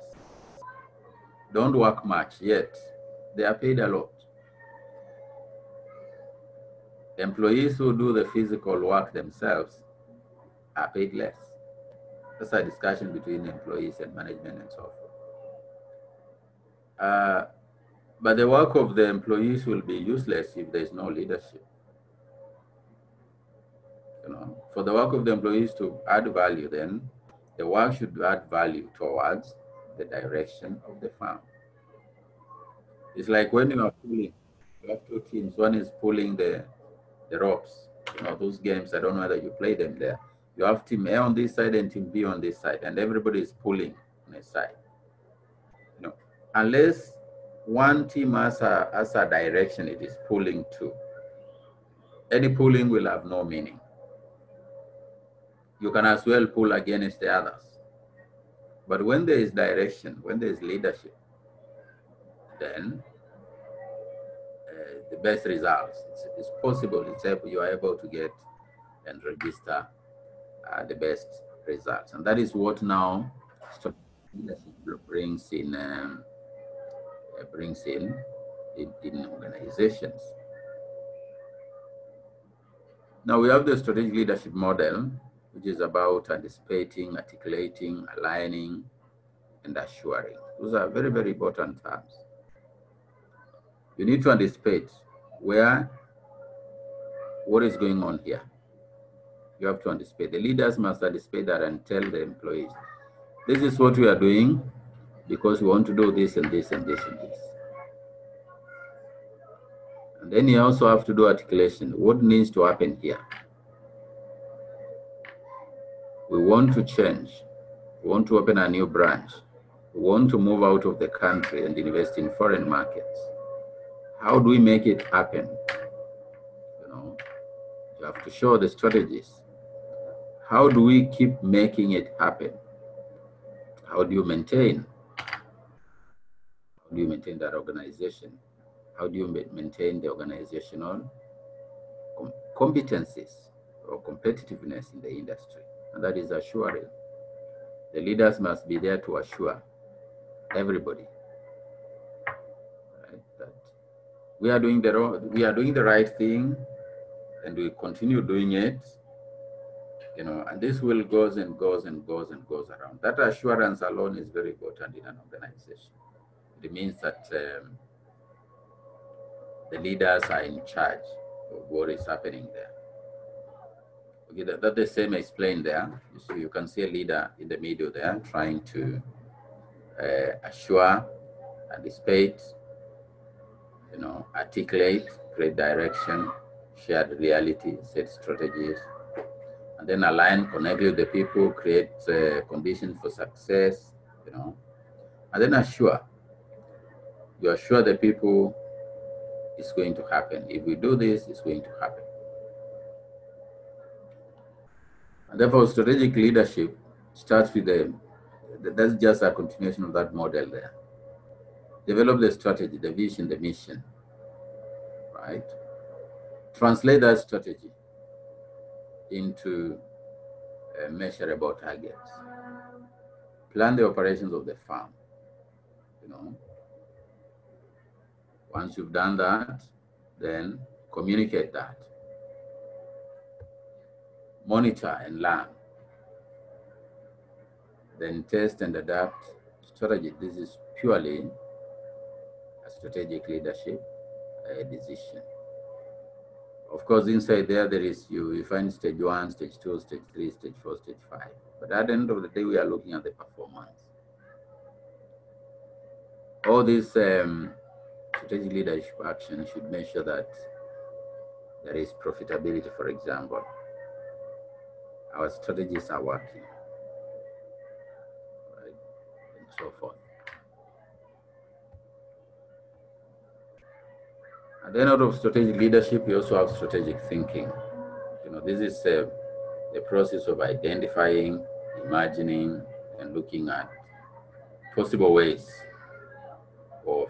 don't work much, yet they are paid a lot. Employees who do the physical work themselves are paid less. That's a discussion between employees and management and so forth. But the work of the employees will be useless if there is no leadership. You know, for the work of the employees to add value, then the work should add value towards the direction of the firm. It's like when you are pulling, you have two teams. One is pulling the ropes. You know, those games, I don't know whether you play them there. You have team A on this side and team B on this side, and everybody is pulling on a side. You know, unless one team has a direction it is pulling to, any pulling will have no meaning. You can as well pull against the others. But when there is direction, when there is leadership, then the best results, it's possible, you are able to get and register the best results. And that is what now leadership brings in organizations. Now we have the strategic leadership model, which is about anticipating, articulating, aligning, and assuring. Those are very, very important terms. You need to anticipate what is going on here. You have to anticipate. The leaders must anticipate that and tell the employees, this is what we are doing because we want to do this and this and this and this. And then you also have to do articulation. What needs to happen here? We want to change. We want to open a new branch. We want to move out of the country and invest in foreign markets. How do we make it happen? You know, you have to show the strategies. How do we keep making it happen? How do you maintain? How do you maintain that organization? How do you maintain the organizational competencies or competitiveness in the industry? And that is assuring. The leaders must be there to assure everybody, right, that we are doing the right thing, and we continue doing it. You know, and this will goes and goes and goes and goes around. That assurance alone is very important in an organization. It means that the leaders are in charge of what is happening there. Okay, that's the same explained there. So you can see a leader in the middle there trying to assure, anticipate, you know, articulate, create direction, share the reality, set strategies, and then align, connect with the people, create conditions for success, you know, and then assure. You assure the people it's going to happen. If we do this, it's going to happen. And therefore, strategic leadership starts with that's just a continuation of that model there. Develop the strategy, the vision, the mission, right? Translate that strategy into measurable targets. Plan the operations of the firm, you know. Once you've done that, then communicate that. Monitor and learn. Then test and adapt strategy. This is purely a strategic leadership decision. Of course, inside there is you find stage 1, stage 2, stage 3, stage 4, stage 5. But at the end of the day, we are looking at the performance. All these strategic leadership actions should make sure that There is profitability, for example. Our strategies are working, right? And so forth. At the end of strategic leadership, you also have strategic thinking. This is a process of identifying, imagining, and looking at possible ways of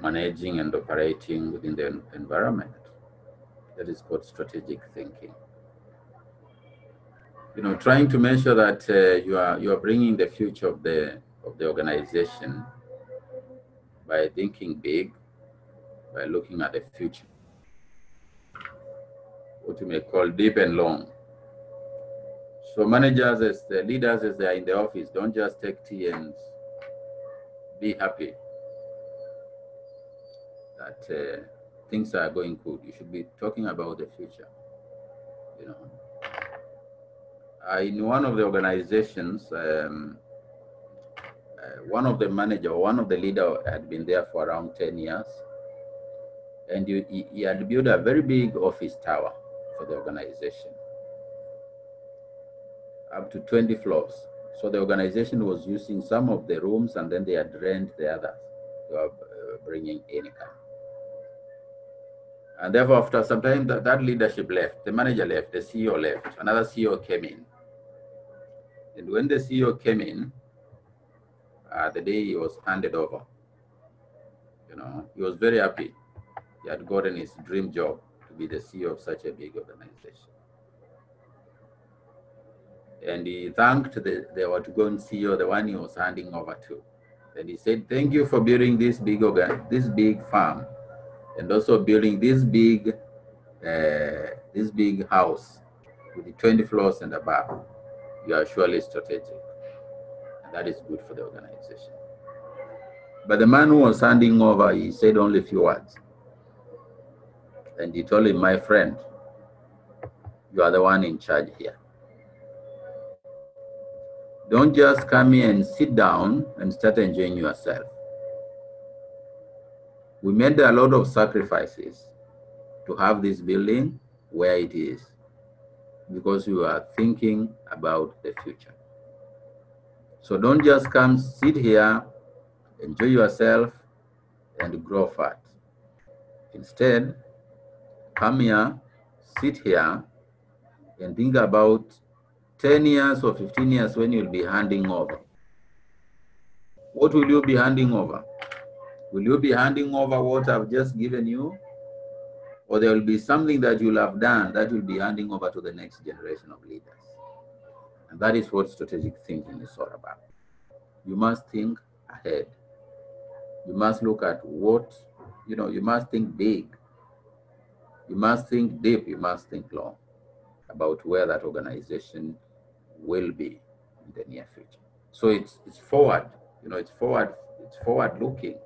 managing and operating within the environment. That is called strategic thinking. Trying to make sure that you are bringing the future of the organization by thinking big, by looking at the future, what you may call deep and long. So managers, as the leaders, as they are in the office, don't just take tea and be happy that things are going good. You should be talking about the future. In one of the organizations, one of the manager, one of the leader had been there for around 10 years. And he had built a very big office tower for the organization, up to 20 floors. So the organization was using some of the rooms, and then they had rent the others. They were bringing income. And therefore, after some time, that leadership left. The manager left, the CEO left, another CEO came in. And when the CEO came in, the day he was handed over, he was very happy. He had gotten his dream job to be the CEO of such a big organization. And he thanked the outgoing CEO, the one he was handing over to. And he said, "Thank you for building this big farm, and also building this big house with the 20 floors and above. You are surely strategic. And that is good for the organization." But the man who was handing over, he said only a few words. And he told him, "My friend, you are the one in charge here. Don't just come here and sit down and start enjoying yourself. We made a lot of sacrifices to have this building where it is, because we are thinking about the future. So don't just come sit here, enjoy yourself, and grow fat. Instead, come here, sit here, and think about 10 years or 15 years when you'll be handing over. What will you be handing over? Will you be handing over what I've just given you? Or there will be something that you'll have done that you'll be handing over to the next generation of leaders?" And that is what strategic thinking is all about. You must think ahead. You must look at you must think big. You must think deep. You must think long about where that organization will be in the near future. So it's forward, it's forward looking.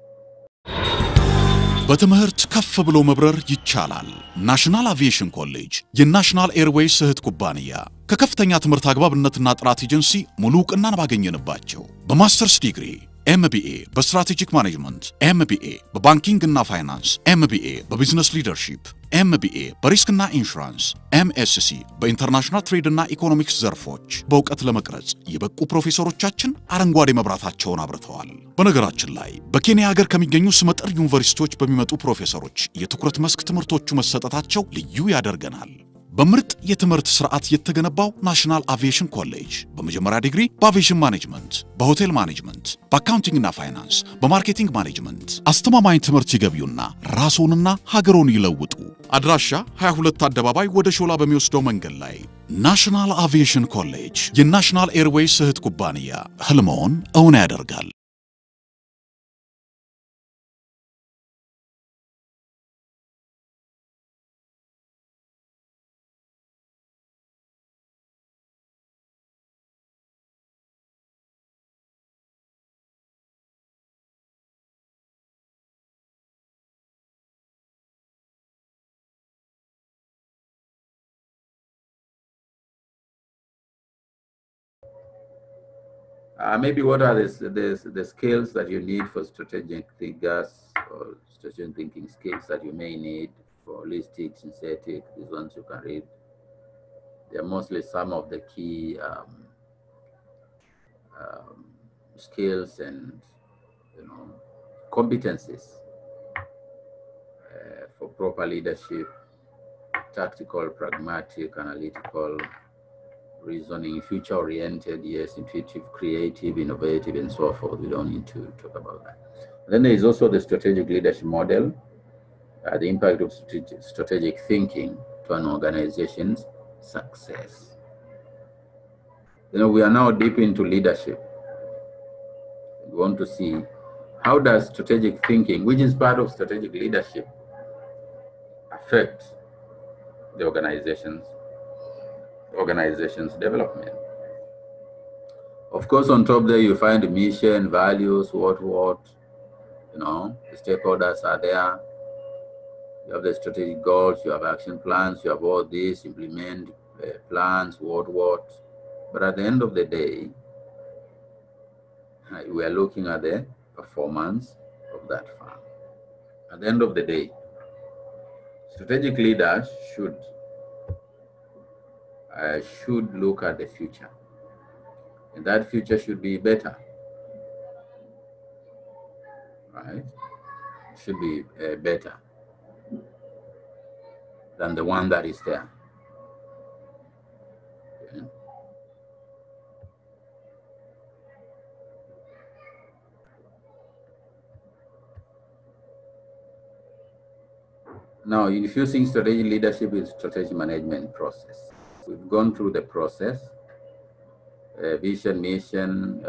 በትምህርት ከፍ ብሎ መብረር ይቻላል። ናሽናል አቪዬሽን ኮሌጅ የናሽናል ኤርዌይስ እህት ኩባንያ ከከፍተኛ ትምህርት አግባብነትና ጥራት ኤጀንሲ ሙሉ ዕውቅናን ባገኘንባቸው በማስተርስ ዲግሪ MBA በስትራቴጂክ ማኔጅመንት፣ MBA በባንኪንግ እና ፋይናንስ፣ MBA በቢዝነስ ሊደርሺፕ፣ MBA በሪስክና ኢንሹራንስ፣ MSc በኢንተርናሽናል ትሬድ እና ኢኮኖሚክስ ዘርፎች በእውቀት ለመቅረጽ የበቁ ፕሮፌሰሮቻችን አረንጓዴ መብራታቸውን አብርተዋል። በነገራችን ላይ በኬንያ ሀገር ከሚገኙ ስመጥር ዩኒቨርሲቲዎች በሚመጡ ፕሮፌሰሮች የትኩረት መስክ ትምህርቶቹ መሰጠታቸው ልዩ ያደርገናል። በምርጥ የትምህርት ስርዓት የተገነባው ናሽናል አቪዬሽን ኮሌጅ በመጀመሪያ ዲግሪ በአቪዬሽን ማኔጅመንት፣ በሆቴል ማኔጅመንት፣ በአካውንቲንግ እና ፋይናንስ፣ በማርኬቲንግ ማኔጅመንት አስተማማኝ ትምህርት ይገቢውና ራስዎንና ሀገሮን ይለውጡ። አድራሻ 22 አደባባይ ወደ ሾላ በሚወስደው መንገድ ላይ ናሽናል አቪዬሽን ኮሌጅ የናሽናል ኤርዌይስ እህት ኩባንያ ህልሞን እውን ያደርጋል። Maybe what are the skills that you need for strategic thinkers, or strategic thinking skills that you may need holistic, synthetic, these ones you can read. They're mostly some of the key skills and competencies for proper leadership: tactical, pragmatic, analytical, reasoning, future-oriented, yes, intuitive, creative, innovative, and so forth. We don't need to talk about that. Then there is also the strategic leadership model, the impact of strategic thinking to an organization's success. We are now deep into leadership. We want to see how does strategic thinking, which is part of strategic leadership, affect the organization's development. Of course, on top there you find mission, values, what, the stakeholders are there. You have the strategic goals, you have action plans, you have all this, implement plans, what. But at the end of the day, we are looking at the performance of that firm. At the end of the day, strategic leaders should look at the future, and that future should be better, right? It should be better than the one that is there. Okay. Now, infusing strategic leadership with strategy management process. We've gone through the process: vision, mission,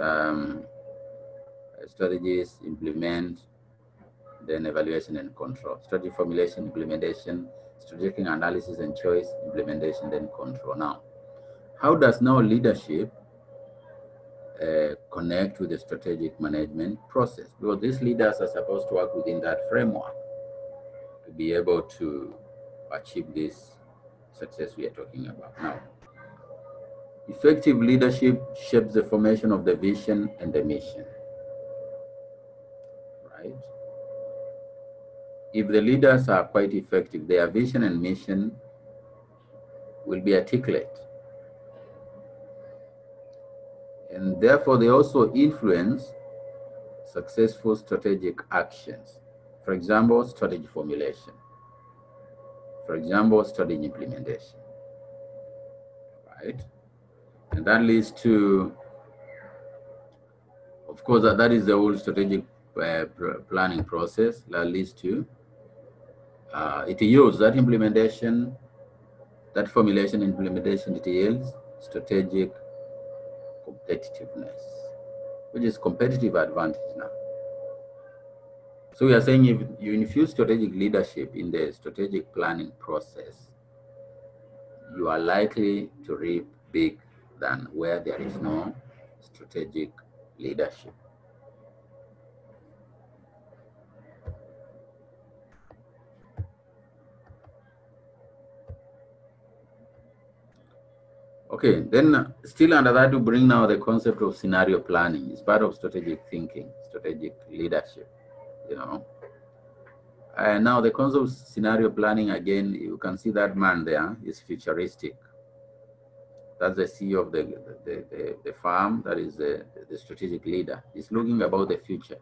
strategies, implement, then evaluation and control. Strategy formulation, implementation, strategic analysis and choice, implementation, then control. Now, how does now leadership connect with the strategic management process? Because these leaders are supposed to work within that framework to be able to achieve this success we are talking about. Now, effective leadership shapes the formation of the vision and the mission, right? If the leaders are quite effective, their vision and mission will be articulate. And therefore, they also influence successful strategic actions. For example, strategy formulation. For example, strategy implementation, right? And that leads to, of course, that is the whole strategic planning process. That leads to, it yields that implementation, that formulation implementation, it yields strategic competitiveness, which is competitive advantage now. So we are saying if you infuse strategic leadership in the strategic planning process, you are likely to reap big than where there is no strategic leadership. Okay, then still under that, to bring now the concept of scenario planning. It's part of strategic thinking, strategic leadership, And now the concept of scenario planning, again, you can see that man there is futuristic. That's the CEO of the firm, that is the strategic leader. He's looking about the future,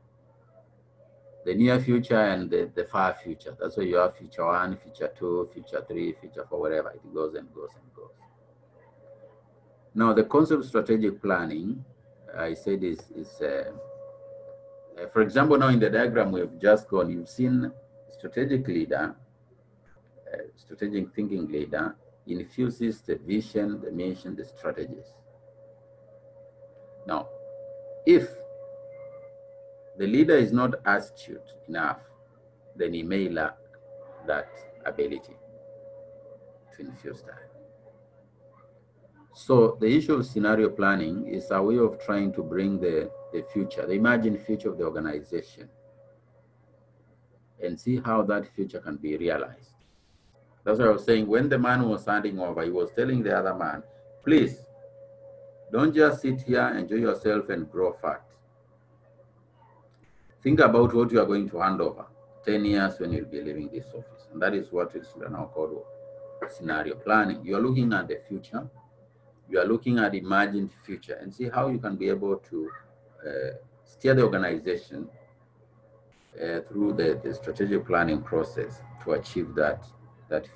the near future and the far future. That's why you have future 1, future 2, future 3, future 4, whatever. It goes and goes and goes. Now, the concept of strategic planning, I said, is for example, now in the diagram we've just gone, you've seen strategic leader, strategic thinking leader infuses the vision, the mission, the strategies. Now, if the leader is not astute enough, then he may lack that ability to infuse that. So the issue of scenario planning is a way of trying to bring the future, the imagined future of the organization, and see how that future can be realized. That's what I was saying. When the man was handing over, he was telling the other man, please, don't just sit here, enjoy yourself and grow fat. Think about what you are going to hand over. 10 years when you'll be leaving this office. And that is what is now called scenario planning. You are looking at the future. You are looking at imagined future and see how you can be able to steer the organization through the strategic planning process to achieve that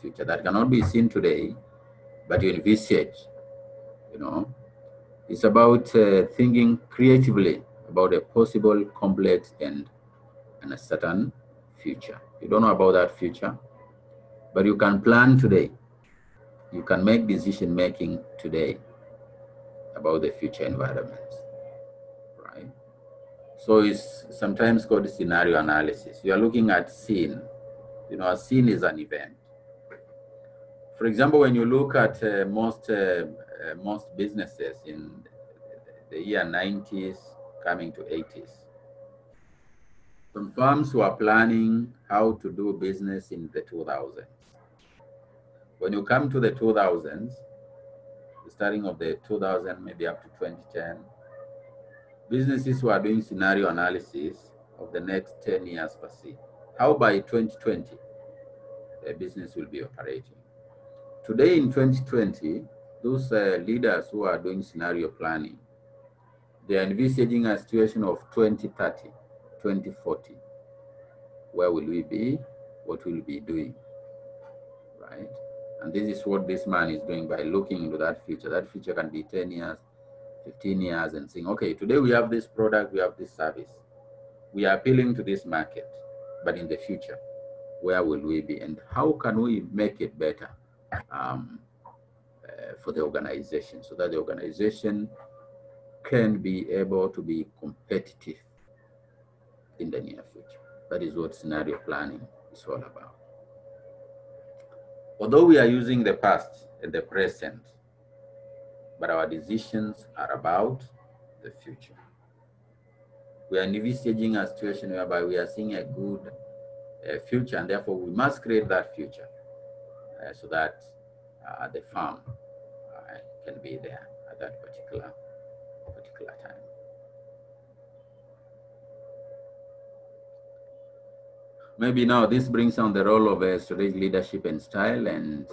future that cannot be seen today, but you envisage. You know, it's about thinking creatively about a possible, complex, and a certain future. You don't know about that future, but you can plan today. You can make decision making today about the future environment, right? So it's sometimes called scenario analysis. You are looking at scene. You know, a scene is an event. For example, when you look at most businesses in the year 90s coming to 80s, some firms were planning how to do business in the 2000s. When you come to the 2000s, the starting of the 2000, maybe up to 2010, businesses were doing scenario analysis of the next 10 years per se. How by 2020, the business will be operating. Today in 2020, those leaders who are doing scenario planning, they are envisaging a situation of 2030, 2040. Where will we be? What will we be doing? Right? And this is what this man is doing by looking into that future. That future can be 10 years, 15 years, and saying, okay, today we have this product, we have this service. We are appealing to this market, but in the future, where will we be? And how can we make it better for the organization so that the organization can be able to be competitive in the near future? That is what scenario planning is all about. Although we are using the past and the present, but our decisions are about the future. We are envisaging a situation whereby we are seeing a good future, and therefore we must create that future so that the farm can be there at that particular time. Maybe now this brings on the role of strategic leadership and style and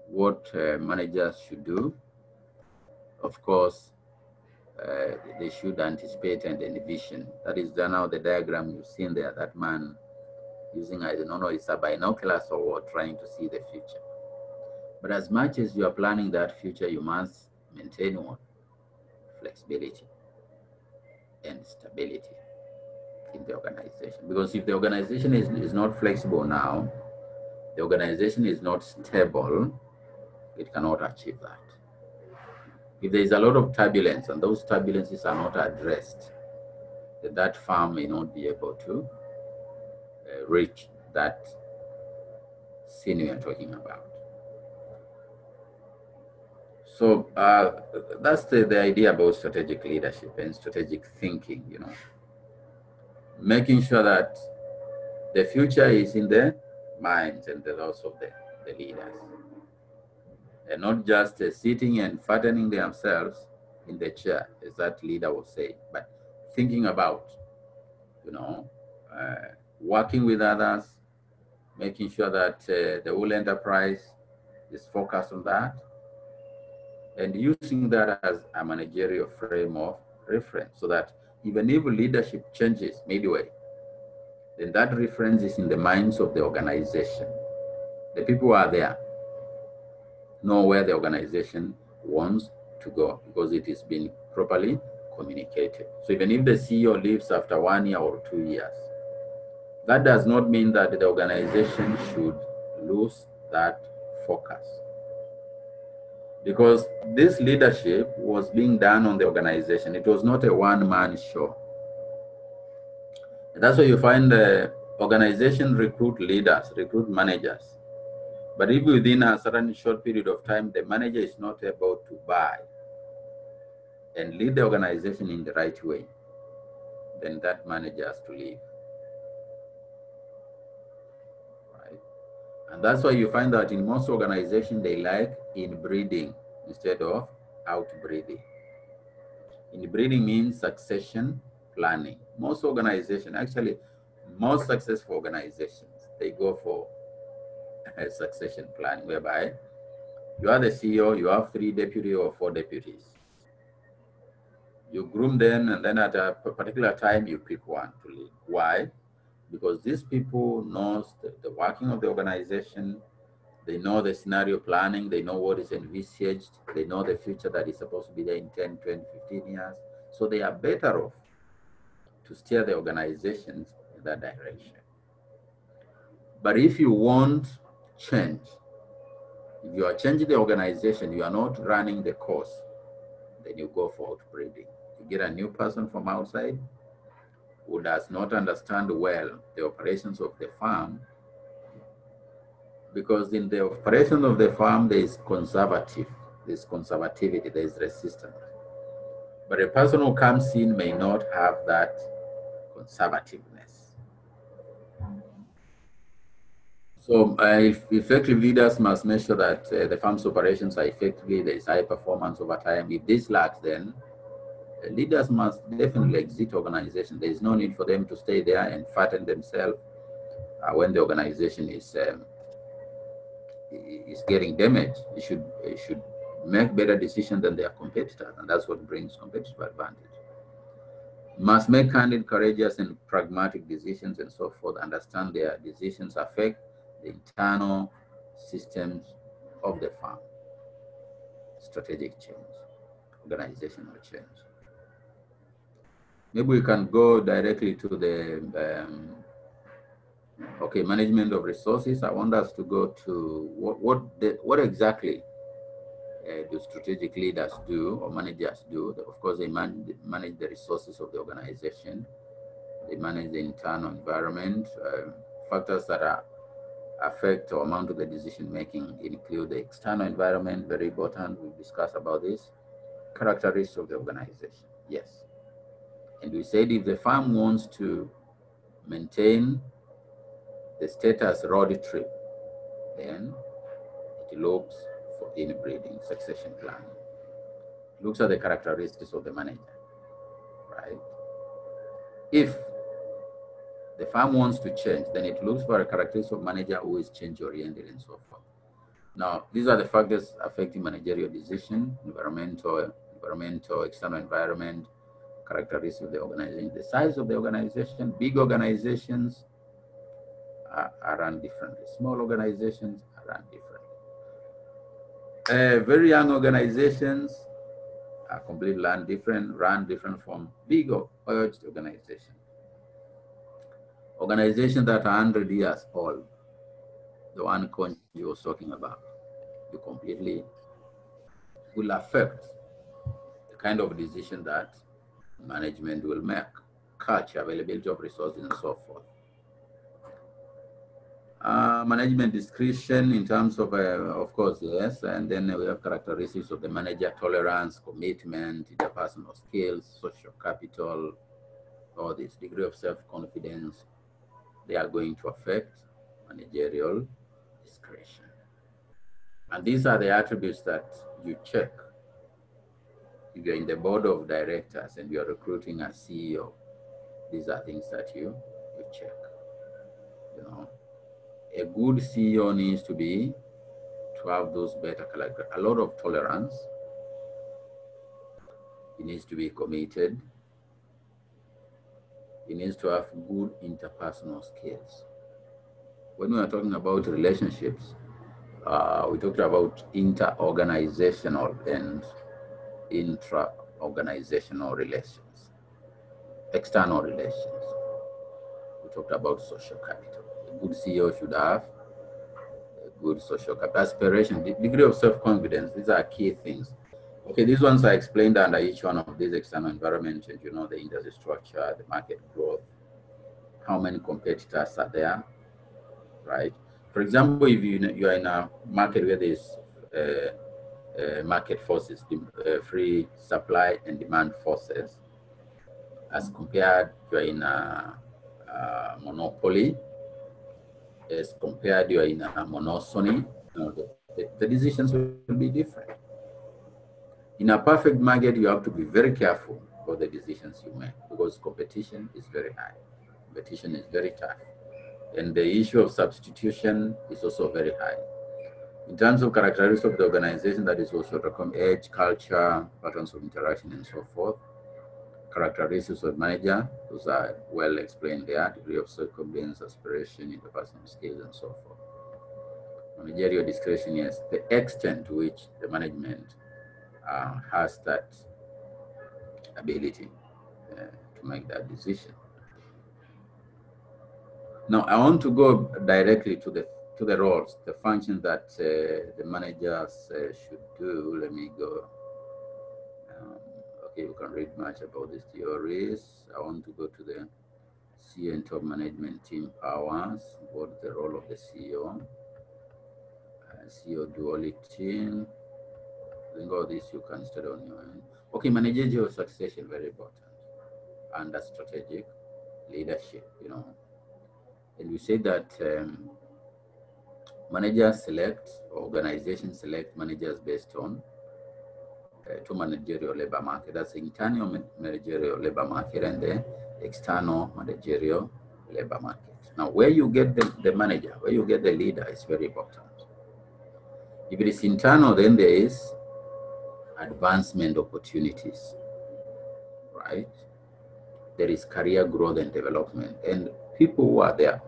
what managers should do. Of course, they should anticipate and envision. That is now the diagram you've seen there, that man using, I don't know, it's a binoculars or what, trying to see the future. But as much as you are planning that future, you must maintain what? Flexibility and stability in the organization. Because if the organization is not flexible now, the organization is not stable, it cannot achieve that. If there is a lot of turbulence and those turbulences are not addressed, then that firm may not be able to reach that scene we are talking about. So that's the idea about strategic leadership and strategic thinking, you know. Making sure that the future is in the minds and the thoughts of the leaders. And not just sitting and fattening themselves in the chair, as that leader will say, but thinking about, you know, working with others, making sure that the whole enterprise is focused on that, and using that as a managerial frame of reference so that even if leadership changes midway, then that reference is in the minds of the organization. The people who are there know where the organization wants to go because it is being properly communicated. So even if the CEO leaves after 1 year or 2 years, that does not mean that the organization should lose that focus. Because this leadership was being done on the organization. It was not a one-man show. And that's why you find the organization recruit leaders, recruit managers. But if within a certain short period of time, the manager is not able to buy and lead the organization in the right way, then that manager has to leave. Right? And that's why you find that in most organizations, they like inbreeding instead of outbreeding. Inbreeding means succession planning. Most organizations, actually, most successful organizations, they go for a succession plan whereby you are the CEO, you have 3 deputies or 4 deputies. You groom them, and then at a particular time, you pick one to lead. Why? Because these people know the working of the organization, they know the scenario planning, they know what is envisaged, they know the future that is supposed to be there in 10, 20, 15 years. So they are better off to steer the organizations in that direction. But if you want change, if you are changing the organization, you are not running the course, then you go for outbreeding. You get a new person from outside who does not understand well the operations of the farm, because in the operation of the farm, there is conservativity, there is resistance. But a person who comes in may not have that conservativeness. So effective leaders must make sure that the farm's operations are effectively, there is high performance over time. If this lacks, then leaders must definitely exit organization. There is no need for them to stay there and fatten themselves when the organization is getting damaged. It should make better decisions than their competitors, and that's what brings competitive advantage. Must make candid, courageous, and pragmatic decisions and so forth. Understand their decisions affect the internal systems of the farm. Strategic change, organizational change. Maybe we can go directly to the management of resources. I want us to go to what exactly do strategic leaders do or managers do. Of course, they manage the resources of the organization. They manage the internal environment. Factors that affect or amount to the decision making include the external environment, very important. We've discussed about this. Characteristics of the organization, yes. And we said if the farm wants to maintain the status road trip, then it looks for inbreeding, succession planning. It looks at the characteristics of the manager, right? If the farm wants to change, then it looks for a characteristic of manager who is change-oriented and so forth. Now, these are the factors affecting managerial decision: environmental, external environment, characteristics of the organization, the size of the organization. Big organizations are run differently. Small organizations are run differently. Very young organizations are completely run different from big or urged organizations. Organizations that are 100 years old, the one Konji was talking about, you completely will affect the kind of decision that management will make, culture, availability of resources, and so forth. Management discretion in terms of course, yes, and then we have characteristics of the manager: tolerance, commitment, interpersonal skills, social capital, all this, degree of self-confidence. They are going to affect managerial discretion. And these are the attributes that you check. If you're in the board of directors and you're recruiting a CEO, these are things that you check. You know, a good CEO needs to have those better characteristics. A lot of tolerance. He needs to be committed. He needs to have good interpersonal skills. When we are talking about relationships, we talked about inter-organizational and intra-organizational relations, external relations. We talked about social capital. A good CEO should have a good social capital, aspiration, degree of self-confidence. These are key things. Okay, these ones are explained under each one of these external environments, and you know, the industry structure, the market growth, how many competitors are there, right? For example, if you are in a market where there's market forces, free supply and demand forces, as compared to in a monopoly, as compared you are in a monopsony, you know, the decisions will be different. In a perfect market, you have to be very careful about the decisions you make because competition is very high. competition is very tough. And the issue of substitution is also very high. In terms of characteristics of the organization, that is also age, culture, patterns of interaction, and so forth. Characteristics of manager, those are well explained there, degree of self-confidence, aspiration, interpersonal skills, and so forth. Managerial discretion is the extent to which the management has that ability to make that decision. Now, I want to go directly to the roles, the functions that the managers should do. Let me go. Okay, you can read much about these theories. I want to go to the CEO and top management team powers. What is the role of the CEO? CEO duality. I think all this you can study on your own. Okay, managerial succession, very important. Under strategic leadership, you know. And we say that managers select, organizations select managers based on two managerial labor market. That's the internal managerial labor market and the external managerial labor market. Now, where you get the manager, where you get the leader is very important. If it is internal, then there is advancement opportunities, right? There is career growth and development. And people who are there,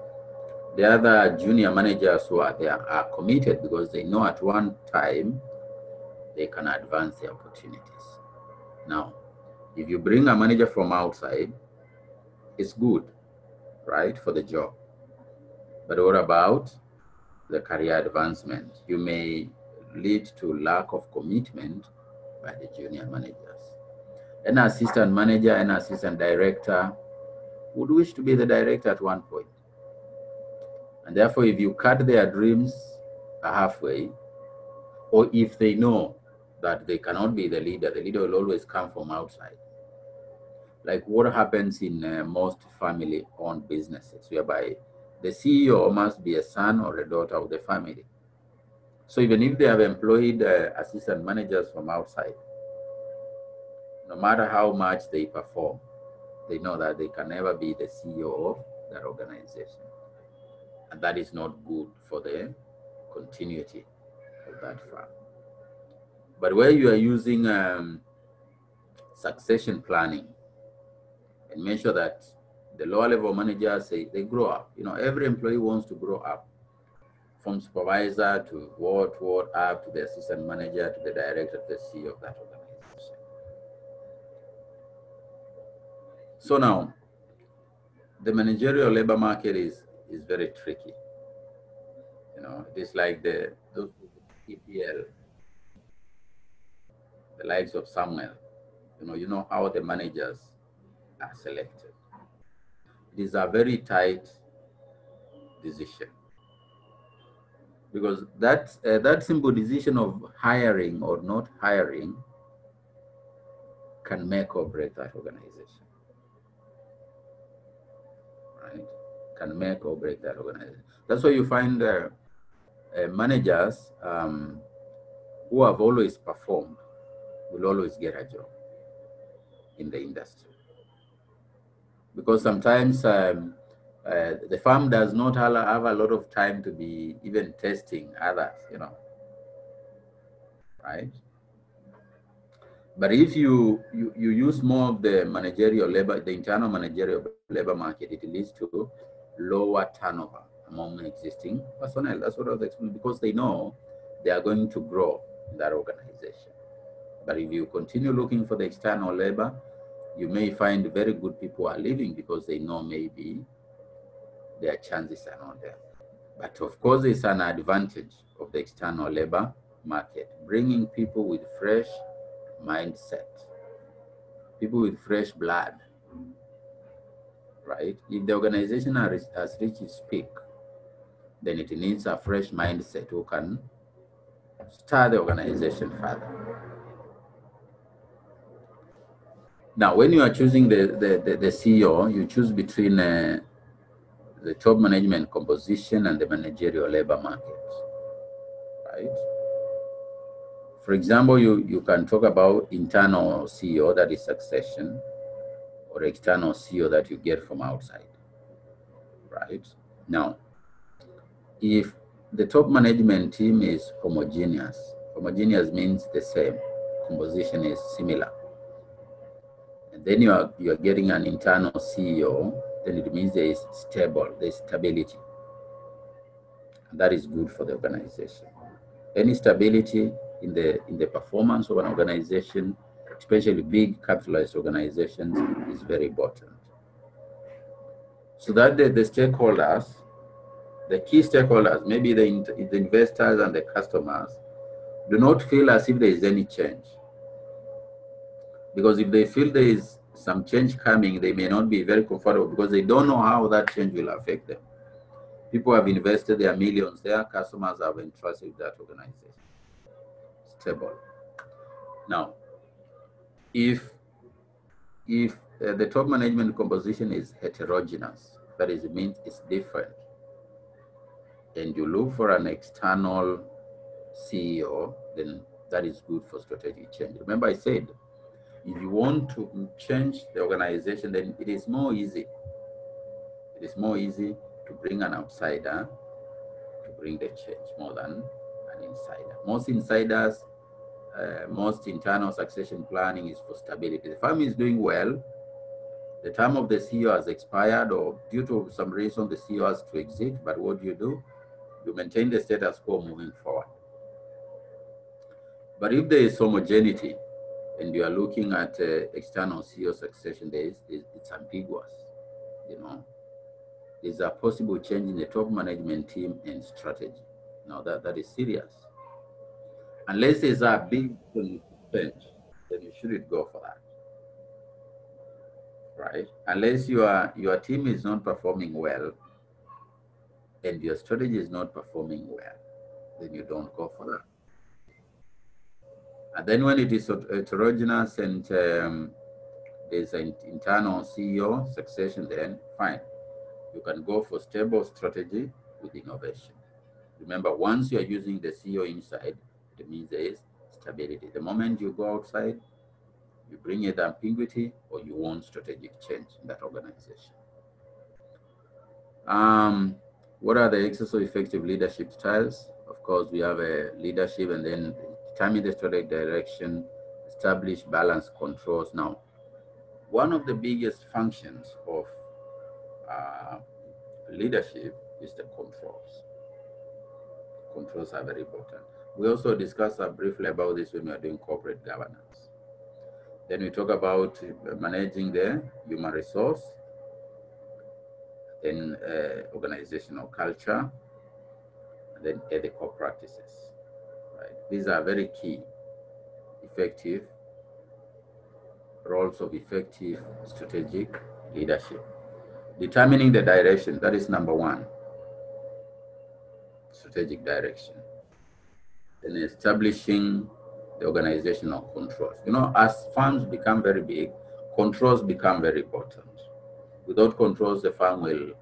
the other junior managers who are there are committed because they know at one time they can advance their opportunities. Now, if you bring a manager from outside, it's good, right, for the job. But what about the career advancement? You may lead to lack of commitment by the junior managers. An assistant manager and assistant director would wish to be the director at one point. And therefore, if you cut their dreams halfway, or if they know that they cannot be the leader will always come from outside. Like what happens in most family-owned businesses, whereby the CEO must be a son or a daughter of the family. So even if they have employed assistant managers from outside, no matter how much they perform, they know that they can never be the CEO of that organization. And that is not good for the continuity of that firm. But where you are using succession planning and make sure that the lower level managers, they grow up. You know, every employee wants to grow up from supervisor to ward up to the assistant manager to the director to the CEO of that organization. So now, the managerial labor market is very tricky. You know, it is like those EPL, the likes of Samuel. You know how the managers are selected. It is a very tight decision because that simple decision of hiring or not hiring can make or break that organization. Right? Can make or break that organization. That's why you find managers who have always performed will always get a job in the industry. Because sometimes the firm does not have a lot of time to be even testing others, you know, right? But if you use more of the managerial labor, the internal managerial labor market, it leads to lower turnover among existing personnel. That's what I was explaining, because they know they are going to grow in that organization. But if you continue looking for the external labor, you may find very good people are leaving because they know maybe their chances are not there. But of course, it's an advantage of the external labor market, bringing people with fresh mindset, people with fresh blood, right? If the organization has reached its peak, then it needs a fresh mindset who can start the organization further. Now, when you are choosing the CEO, you choose between the top management composition and the managerial labor market, right? For example, you can talk about internal CEO, that is succession, or external CEO that you get from outside. right? Now, if the top management team is homogeneous means the same, composition is similar, and then you are getting an internal CEO, then it means there's stability. And that is good for the organization. Any stability in the performance of an organization, especially big capitalized organizations, is very important. So that the stakeholders, the key stakeholders, maybe the investors and the customers, do not feel as if there is any change. Because if they feel there is some change coming, they may not be very comfortable because they don't know how that change will affect them. People have invested their millions there, customers have entrusted that organization. Stable. Now, if the top management composition is heterogeneous, that is, it means it's different, and you look for an external CEO, then that is good for strategic change. Remember I said, if you want to change the organization, then it is more easy. It is more easy to bring an outsider to bring the change more than an insider. Most insiders, most internal succession planning is for stability. The firm is doing well, the term of the CEO has expired, or due to some reason the CEO has to exit, but what do? You maintain the status quo moving forward. But if there is homogeneity and you are looking at external CEO succession, it's ambiguous, you know. There's a possible change in the top management team and strategy. Now that is serious. Unless there's a big change, then you shouldn't go for that, right? Unless your team is not performing well and your strategy is not performing well, then you don't go for that. And then when it is heterogeneous and there's an internal CEO succession, then fine. You can go for stable strategy with innovation. Remember, once you are using the CEO inside, it means there is stability. The moment you go outside, you bring either ambiguity or you want strategic change in that organization. What are the exercise effective leadership styles? Of course, we have a leadership and then determine the strategic direction, establish balance controls. Now, one of the biggest functions of leadership is the controls. Controls are very important. We also discussed briefly about this when we are doing corporate governance. Then we talk about managing the human resource, then organizational culture, and then ethical practices. Right? These are very key, effective roles of effective strategic leadership. Determining the direction, that is number one, strategic direction. Then establishing the organizational controls. You know, as firms become very big, controls become very important. Without controls, the firm will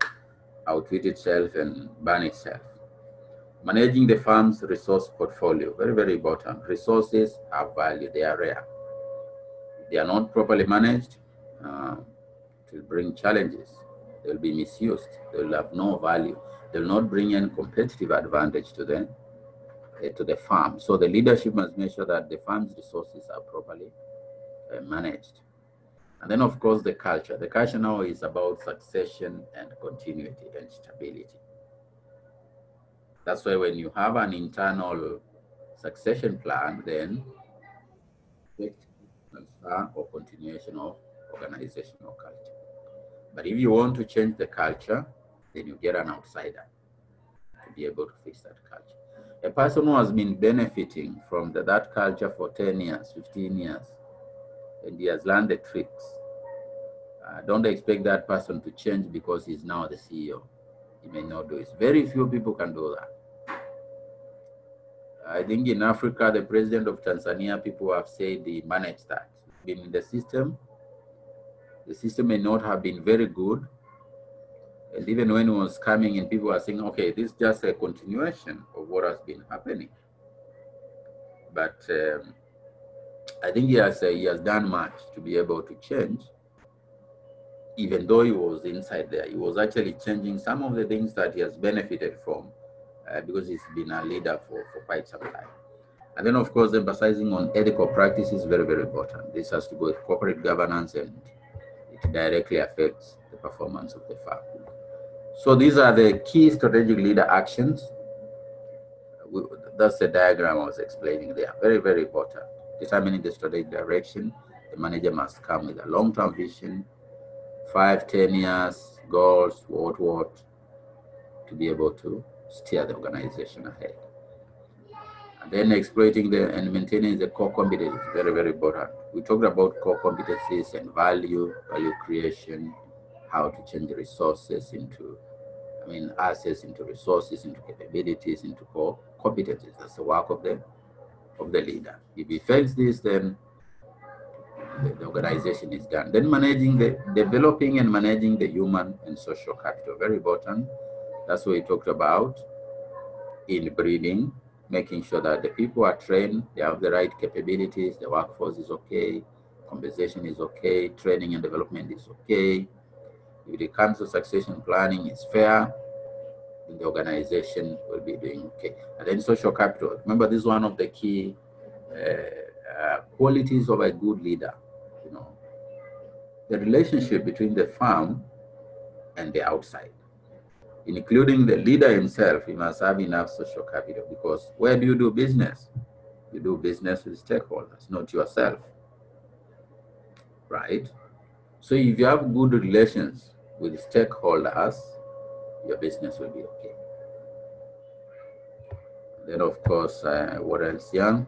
outwit itself and burn itself. Managing the firm's resource portfolio, very, very important. Resources have value, they are rare. If they are not properly managed, it will bring challenges. They will be misused. They will have no value. They will not bring any competitive advantage to the firm. So the leadership must make sure that the firm's resources are properly managed. And then, of course, the culture. The culture now is about succession and continuity and stability. That's why when you have an internal succession plan, then transfer or continuation of organizational culture. But if you want to change the culture, then you get an outsider to be able to fix that culture. A person who has been benefiting from that culture for 10 years, 15 years, and he has learned the tricks, don't expect that person to change because he's now the CEO. He may not do it. Very few people can do that. I think in Africa, the president of Tanzania, people have said he managed that. Been in the system may not have been very good. And even when he was coming in, people were saying, okay, this is just a continuation of what has been happening. But I think he has done much to be able to change even though he was inside there, he was actually changing some of the things that he has benefited from because he's been a leader for quite some time. And then, of course, emphasizing on ethical practice is very, very important. This has to go with corporate governance, and it directly affects the performance of the firm. So these are the key strategic leader actions. That's the diagram I was explaining there. Very, very important. Determining the strategic direction. The manager must come with a long-term vision, 5, 10 years, goals, what, to be able to steer the organization ahead. And then exploiting and maintaining the core competencies, very, very important. We talked about core competencies and value creation, how to change the resources into, assets into resources, into capabilities, into core competencies. That's the work of the leader. If he fails this, then the organization is done. Then developing and managing the human and social capital, very important. That's what we talked about in breeding, making sure that the people are trained, they have the right capabilities, the workforce is okay, compensation is okay, training and development is okay. If it comes to succession planning, it's fair, then the organization will be doing okay. And then social capital. Remember, this is one of the key qualities of a good leader. The relationship between the firm and the outside, including the leader himself. He must have enough social capital, because where do you do business? You do business with stakeholders, not yourself, right? So if you have good relations with stakeholders, your business will be okay. Then, of course, what else? Then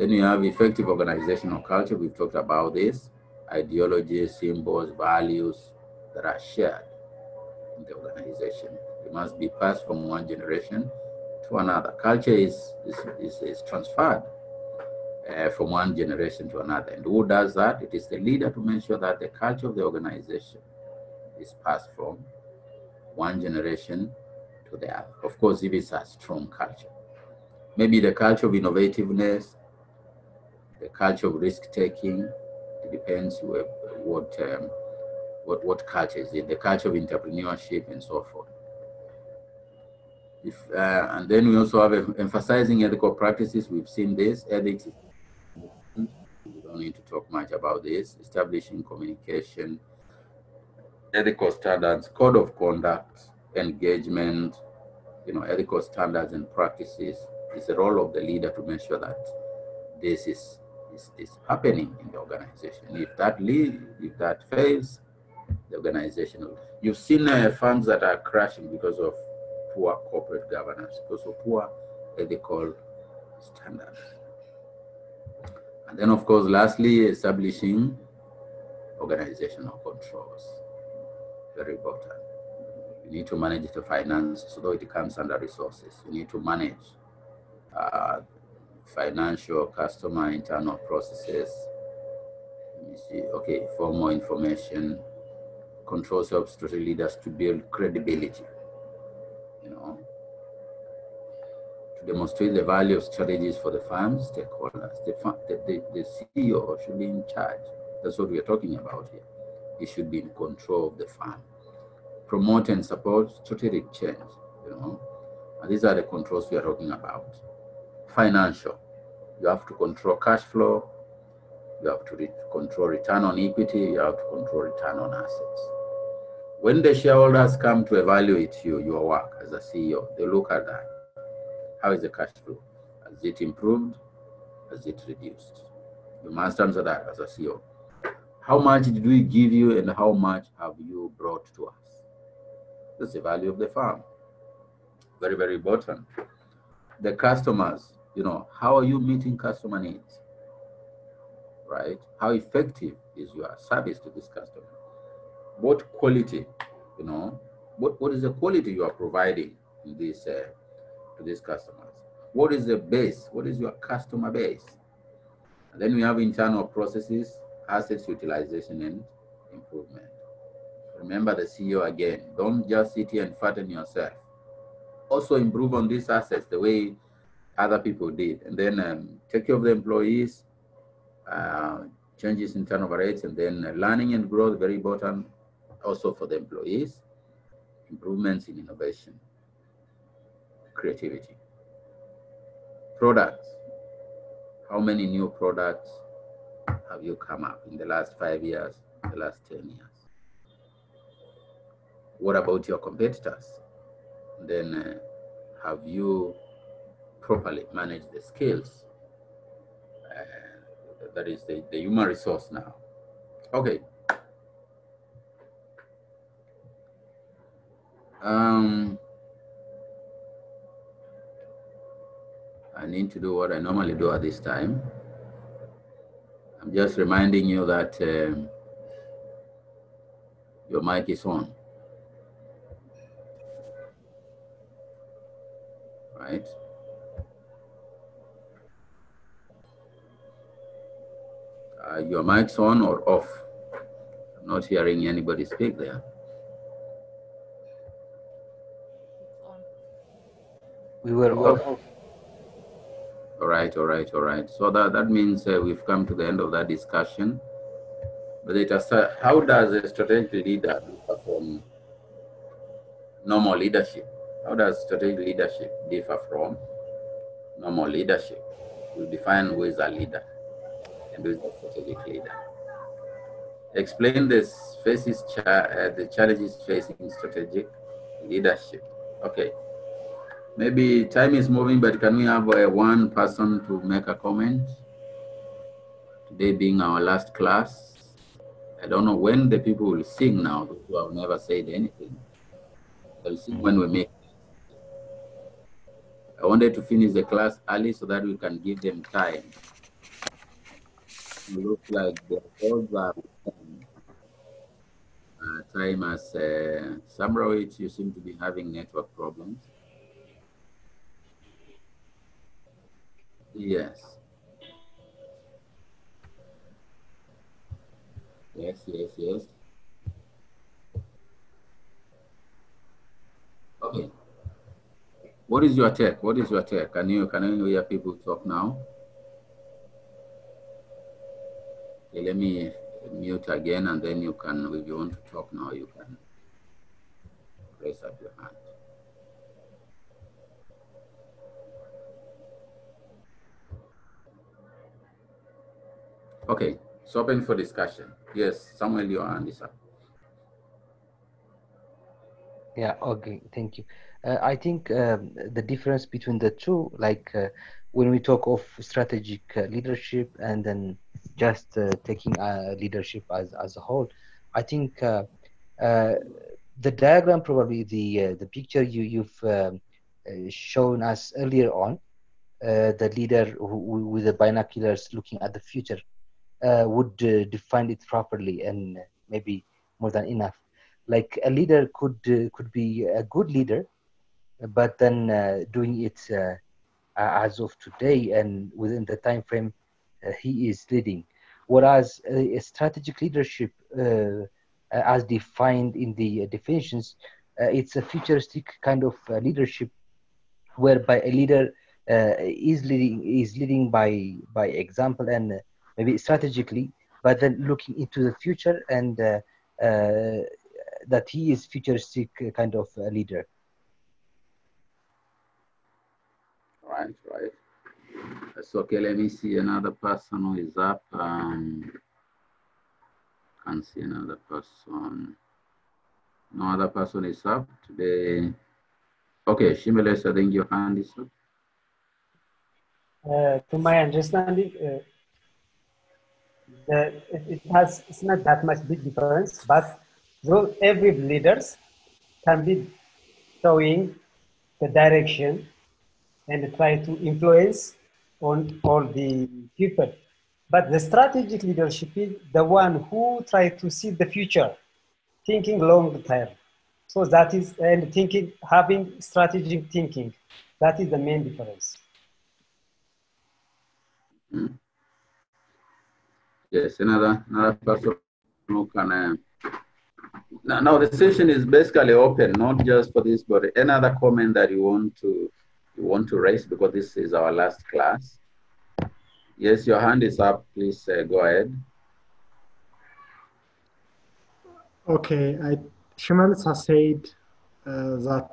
you have effective organizational culture. We've talked about this. Ideologies, symbols, values that are shared in the organization. It must be passed from one generation to another. Culture is transferred from one generation to another. And who does that? It is the leader to make sure that the culture of the organization is passed from one generation to the other. Of course, if it's a strong culture. Maybe the culture of innovativeness, the culture of risk-taking. It depends what culture is it, the culture of entrepreneurship and so forth. And then we also have emphasizing ethical practices. We've seen this. Ethics, we don't need to talk much about this. Establishing communication, ethical standards, code of conduct, engagement, ethical standards and practices. It's the role of the leader to make sure that this is happening in the organization. If that fails, the organization will. You've seen firms that are crashing because of poor corporate governance, because of poor ethical standards. And then, of course, lastly, establishing organizational controls. Very important. You need to manage the finances, so it comes under resources. You need to manage financial, customer, internal processes. Let me see. Okay, for more information, controls help strategy leaders to build credibility. To demonstrate the value of strategies for the firm's stakeholders. The CEO should be in charge. That's what we are talking about here. He should be in control of the firm. Promote and support strategic change. And these are the controls we are talking about. Financial. You have to control cash flow. You have to control return on equity. You have to control return on assets. When the shareholders come to evaluate your work as a CEO, they look at that. How is the cash flow? Has it improved? Has it reduced? You must answer that as a CEO. How much did we give you and how much have you brought to us? That's the value of the firm. Very, very important. The customers, how are you meeting customer needs? Right? How effective is your service to this customer? What quality, what is the quality you are providing in this, to these customers? What is the base? What is your customer base? And then we have internal processes, assets utilization and improvement. Remember the CEO again, don't just sit here and fatten yourself. Also improve on these assets the way other people did. And then take care of the employees, changes in turnover rates, and then learning and growth, very important. also for the employees, improvements in innovation, creativity. Products. How many new products have you come up in the last 5 years, the last 10 years? What about your competitors? Then have you properly managed the skills? That is the human resource now. Okay. I need to do what I normally do at this time. I'm just reminding you that your mic is on. Right? Your mic's on or off? I'm not hearing anybody speak there. We were off. All right. So that means we've come to the end of that discussion. But how does a strategic leader differ from normal leadership? How does strategic leadership differ from normal leadership? We define who is a leader and who is a strategic leader. Explain the challenges facing strategic leadership. Okay. Maybe time is moving, but can we have one person to make a comment? Today being our last class. I don't know when the people will sing now, those who have never said anything. They'll sing when we make. I wanted to finish the class early so that we can give them time. It looks like the calls are time as Samrawit, you seem to be having network problems. Yes. Yes. Okay. What is your take? Can you hear people talk now? Okay, let me mute again, and then you can, if you want to talk now, you can raise up your hand. Okay, it's open for discussion. Yes, Samuel, your hand is up. Yeah, okay, thank you. I think the difference between the two, like when we talk of strategic leadership and then just taking leadership as a whole, I think the diagram, probably the picture you've shown us earlier on, the leader with the binoculars looking at the future would define it properly and maybe more than enough. Like a leader could be a good leader, but then doing it as of today and within the time frame he is leading. Whereas a strategic leadership, as defined in the definitions, it's a futuristic kind of leadership, whereby a leader is leading by example and maybe strategically, but then looking into the future and that he is futuristic kind of leader. Right. So, okay, let me see another person who is up. Can't see another person. No other person is up today. Okay, Shimeles, I think your hand is up. To my understanding, it's not that much big difference, but every leaders can be showing the direction and try to influence on all the people. But the strategic leadership is the one who try to see the future, thinking long term. So that is, and thinking, having strategic thinking, that is the main difference. Yes, another person who can. Now the session is basically open, not just for this, but another comment that you want to raise, because this is our last class. Yes, your hand is up. Please go ahead. Okay, Shimelitz has said that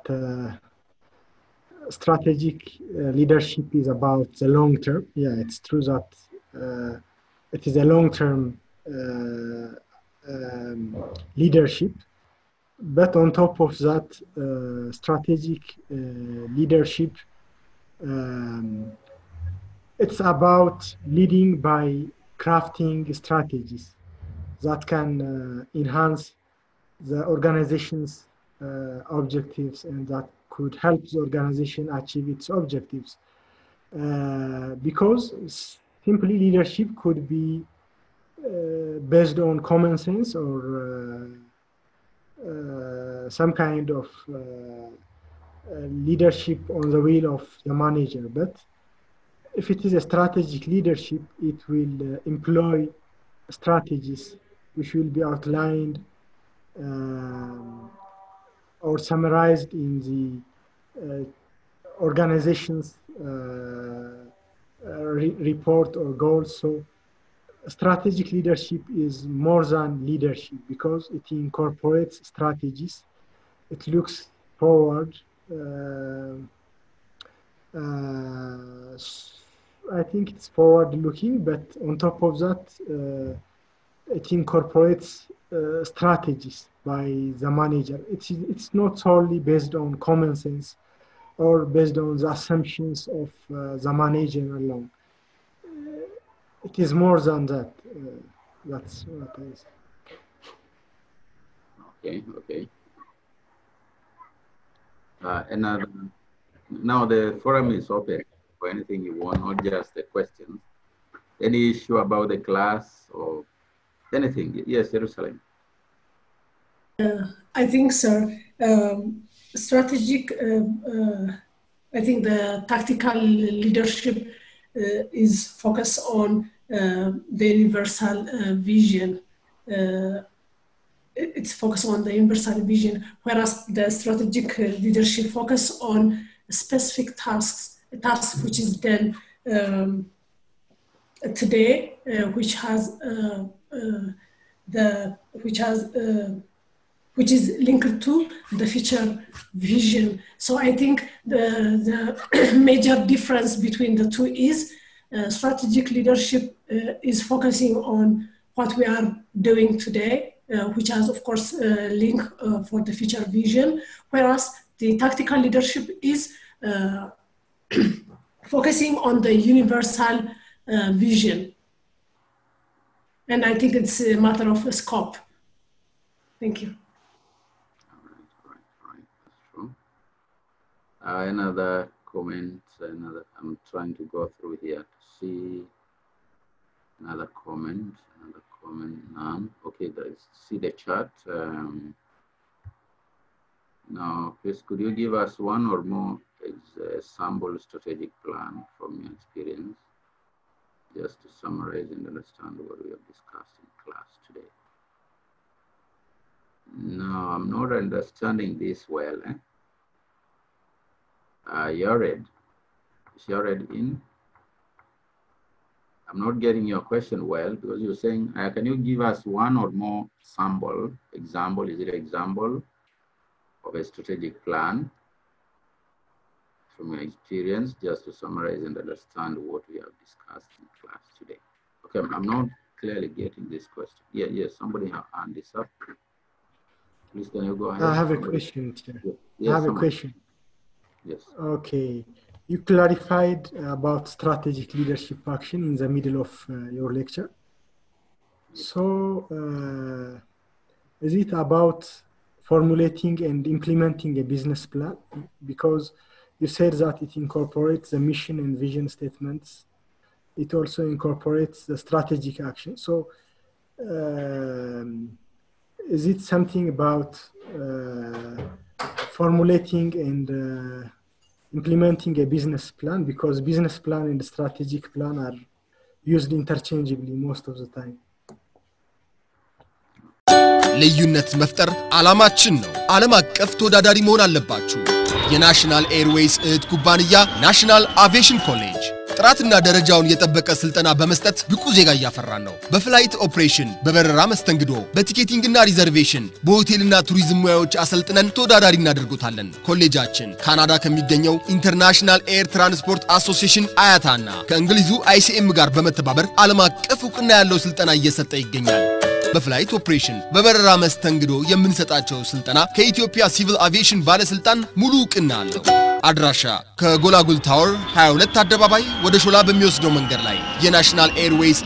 strategic leadership is about the long term. Yeah, it's true that it is a long-term leadership. But on top of that, strategic leadership, it's about leading by crafting strategies that can enhance the organization's objectives and that could help the organization achieve its objectives. Because simply leadership could be based on common sense or some kind of leadership on the will of the manager. But if it is a strategic leadership, it will employ strategies which will be outlined or summarized in the organization's report or goals. So strategic leadership is more than leadership because it incorporates strategies. It looks forward. I think it's forward-looking, but on top of that, it incorporates strategies by the manager. It's not solely based on common sense or based on the assumptions of the manager alone. It is more than that. That's what I say. Okay. Another. Now the forum is open for anything you want, not just the questions. Any issue about the class or anything? Yes, Jerusalem. I think, sir, strategic, I think the tactical leadership is focused on the universal vision. It's focused on the universal vision, whereas the strategic leadership focus on specific tasks which is done today, which is linked to the future vision. So I think the major difference between the two is strategic leadership is focusing on what we are doing today, which has, of course, a link for the future vision, whereas the tactical leadership is focusing on the universal vision. And I think it's a matter of scope. Thank you. All right. That's true. Another comment, I'm trying to go through here to see another comment, none. Okay, see the chat. Now, please, could you give us one or more sample strategic plan from your experience, just to summarize and understand what we have discussed in class today? No, I'm not understanding this well. Yared, is Yared in? I'm not getting your question well because you're saying, can you give us one or more example? Is it an example of a strategic plan from your experience, just to summarize and understand what we have discussed in class today? Okay, I'm not clearly getting this question. Yes, somebody have hand this up. Please, can you go ahead? I have a question, Chair. Yes, I have a question. Yes. Okay. You clarified about strategic leadership action in the middle of your lecture. So, is it about formulating and implementing a business plan? Because you said that it incorporates the mission and vision statements. It also incorporates the strategic action. So, is it something about formulating and implementing a business plan? Because business plan and strategic plan are used interchangeably most of the time. ልዩነት መፍጠር ዓላማችን ነው። ዓለም አቀፍ ተወዳዳሪ መሆን አለባችሁ። የናሽናል ኤርዌይስ እህት ኩባንያ ናሽናል አቪዬሽን ኮሌጅ ጥራትና ደረጃውን የጠበቀ ስልጠና በመስጠት ብቁ ዜጋ እያፈራን ነው። በፍላይት ኦፕሬሽን፣ በበረራ መስተንግዶ፣ በቲኬቲንግና ሪዘርቬሽን፣ በሆቴልና ቱሪዝም ሙያዎች አሰልጥነን ተወዳዳሪ እናደርጉታለን። ኮሌጃችን ካናዳ ከሚገኘው ኢንተርናሽናል ኤር ትራንስፖርት አሶሲዬሽን አያታና ከእንግሊዙ ICM ጋር በመተባበር ዓለም አቀፍ ዕውቅና ያለው ስልጠና እየሰጠ ይገኛል። በፍላይት ኦፕሬሽን በበረራ መስተንግዶ የምንሰጣቸው ስልጠና ከኢትዮጵያ ሲቪል አቪዬሽን ባለስልጣን ሙሉ ዕውቅና አለው። አድራሻ ከጎላጉል ታወር 22 አደባባይ ወደ ሾላ በሚወስደው መንገድ ላይ የናሽናል ኤርዌይስ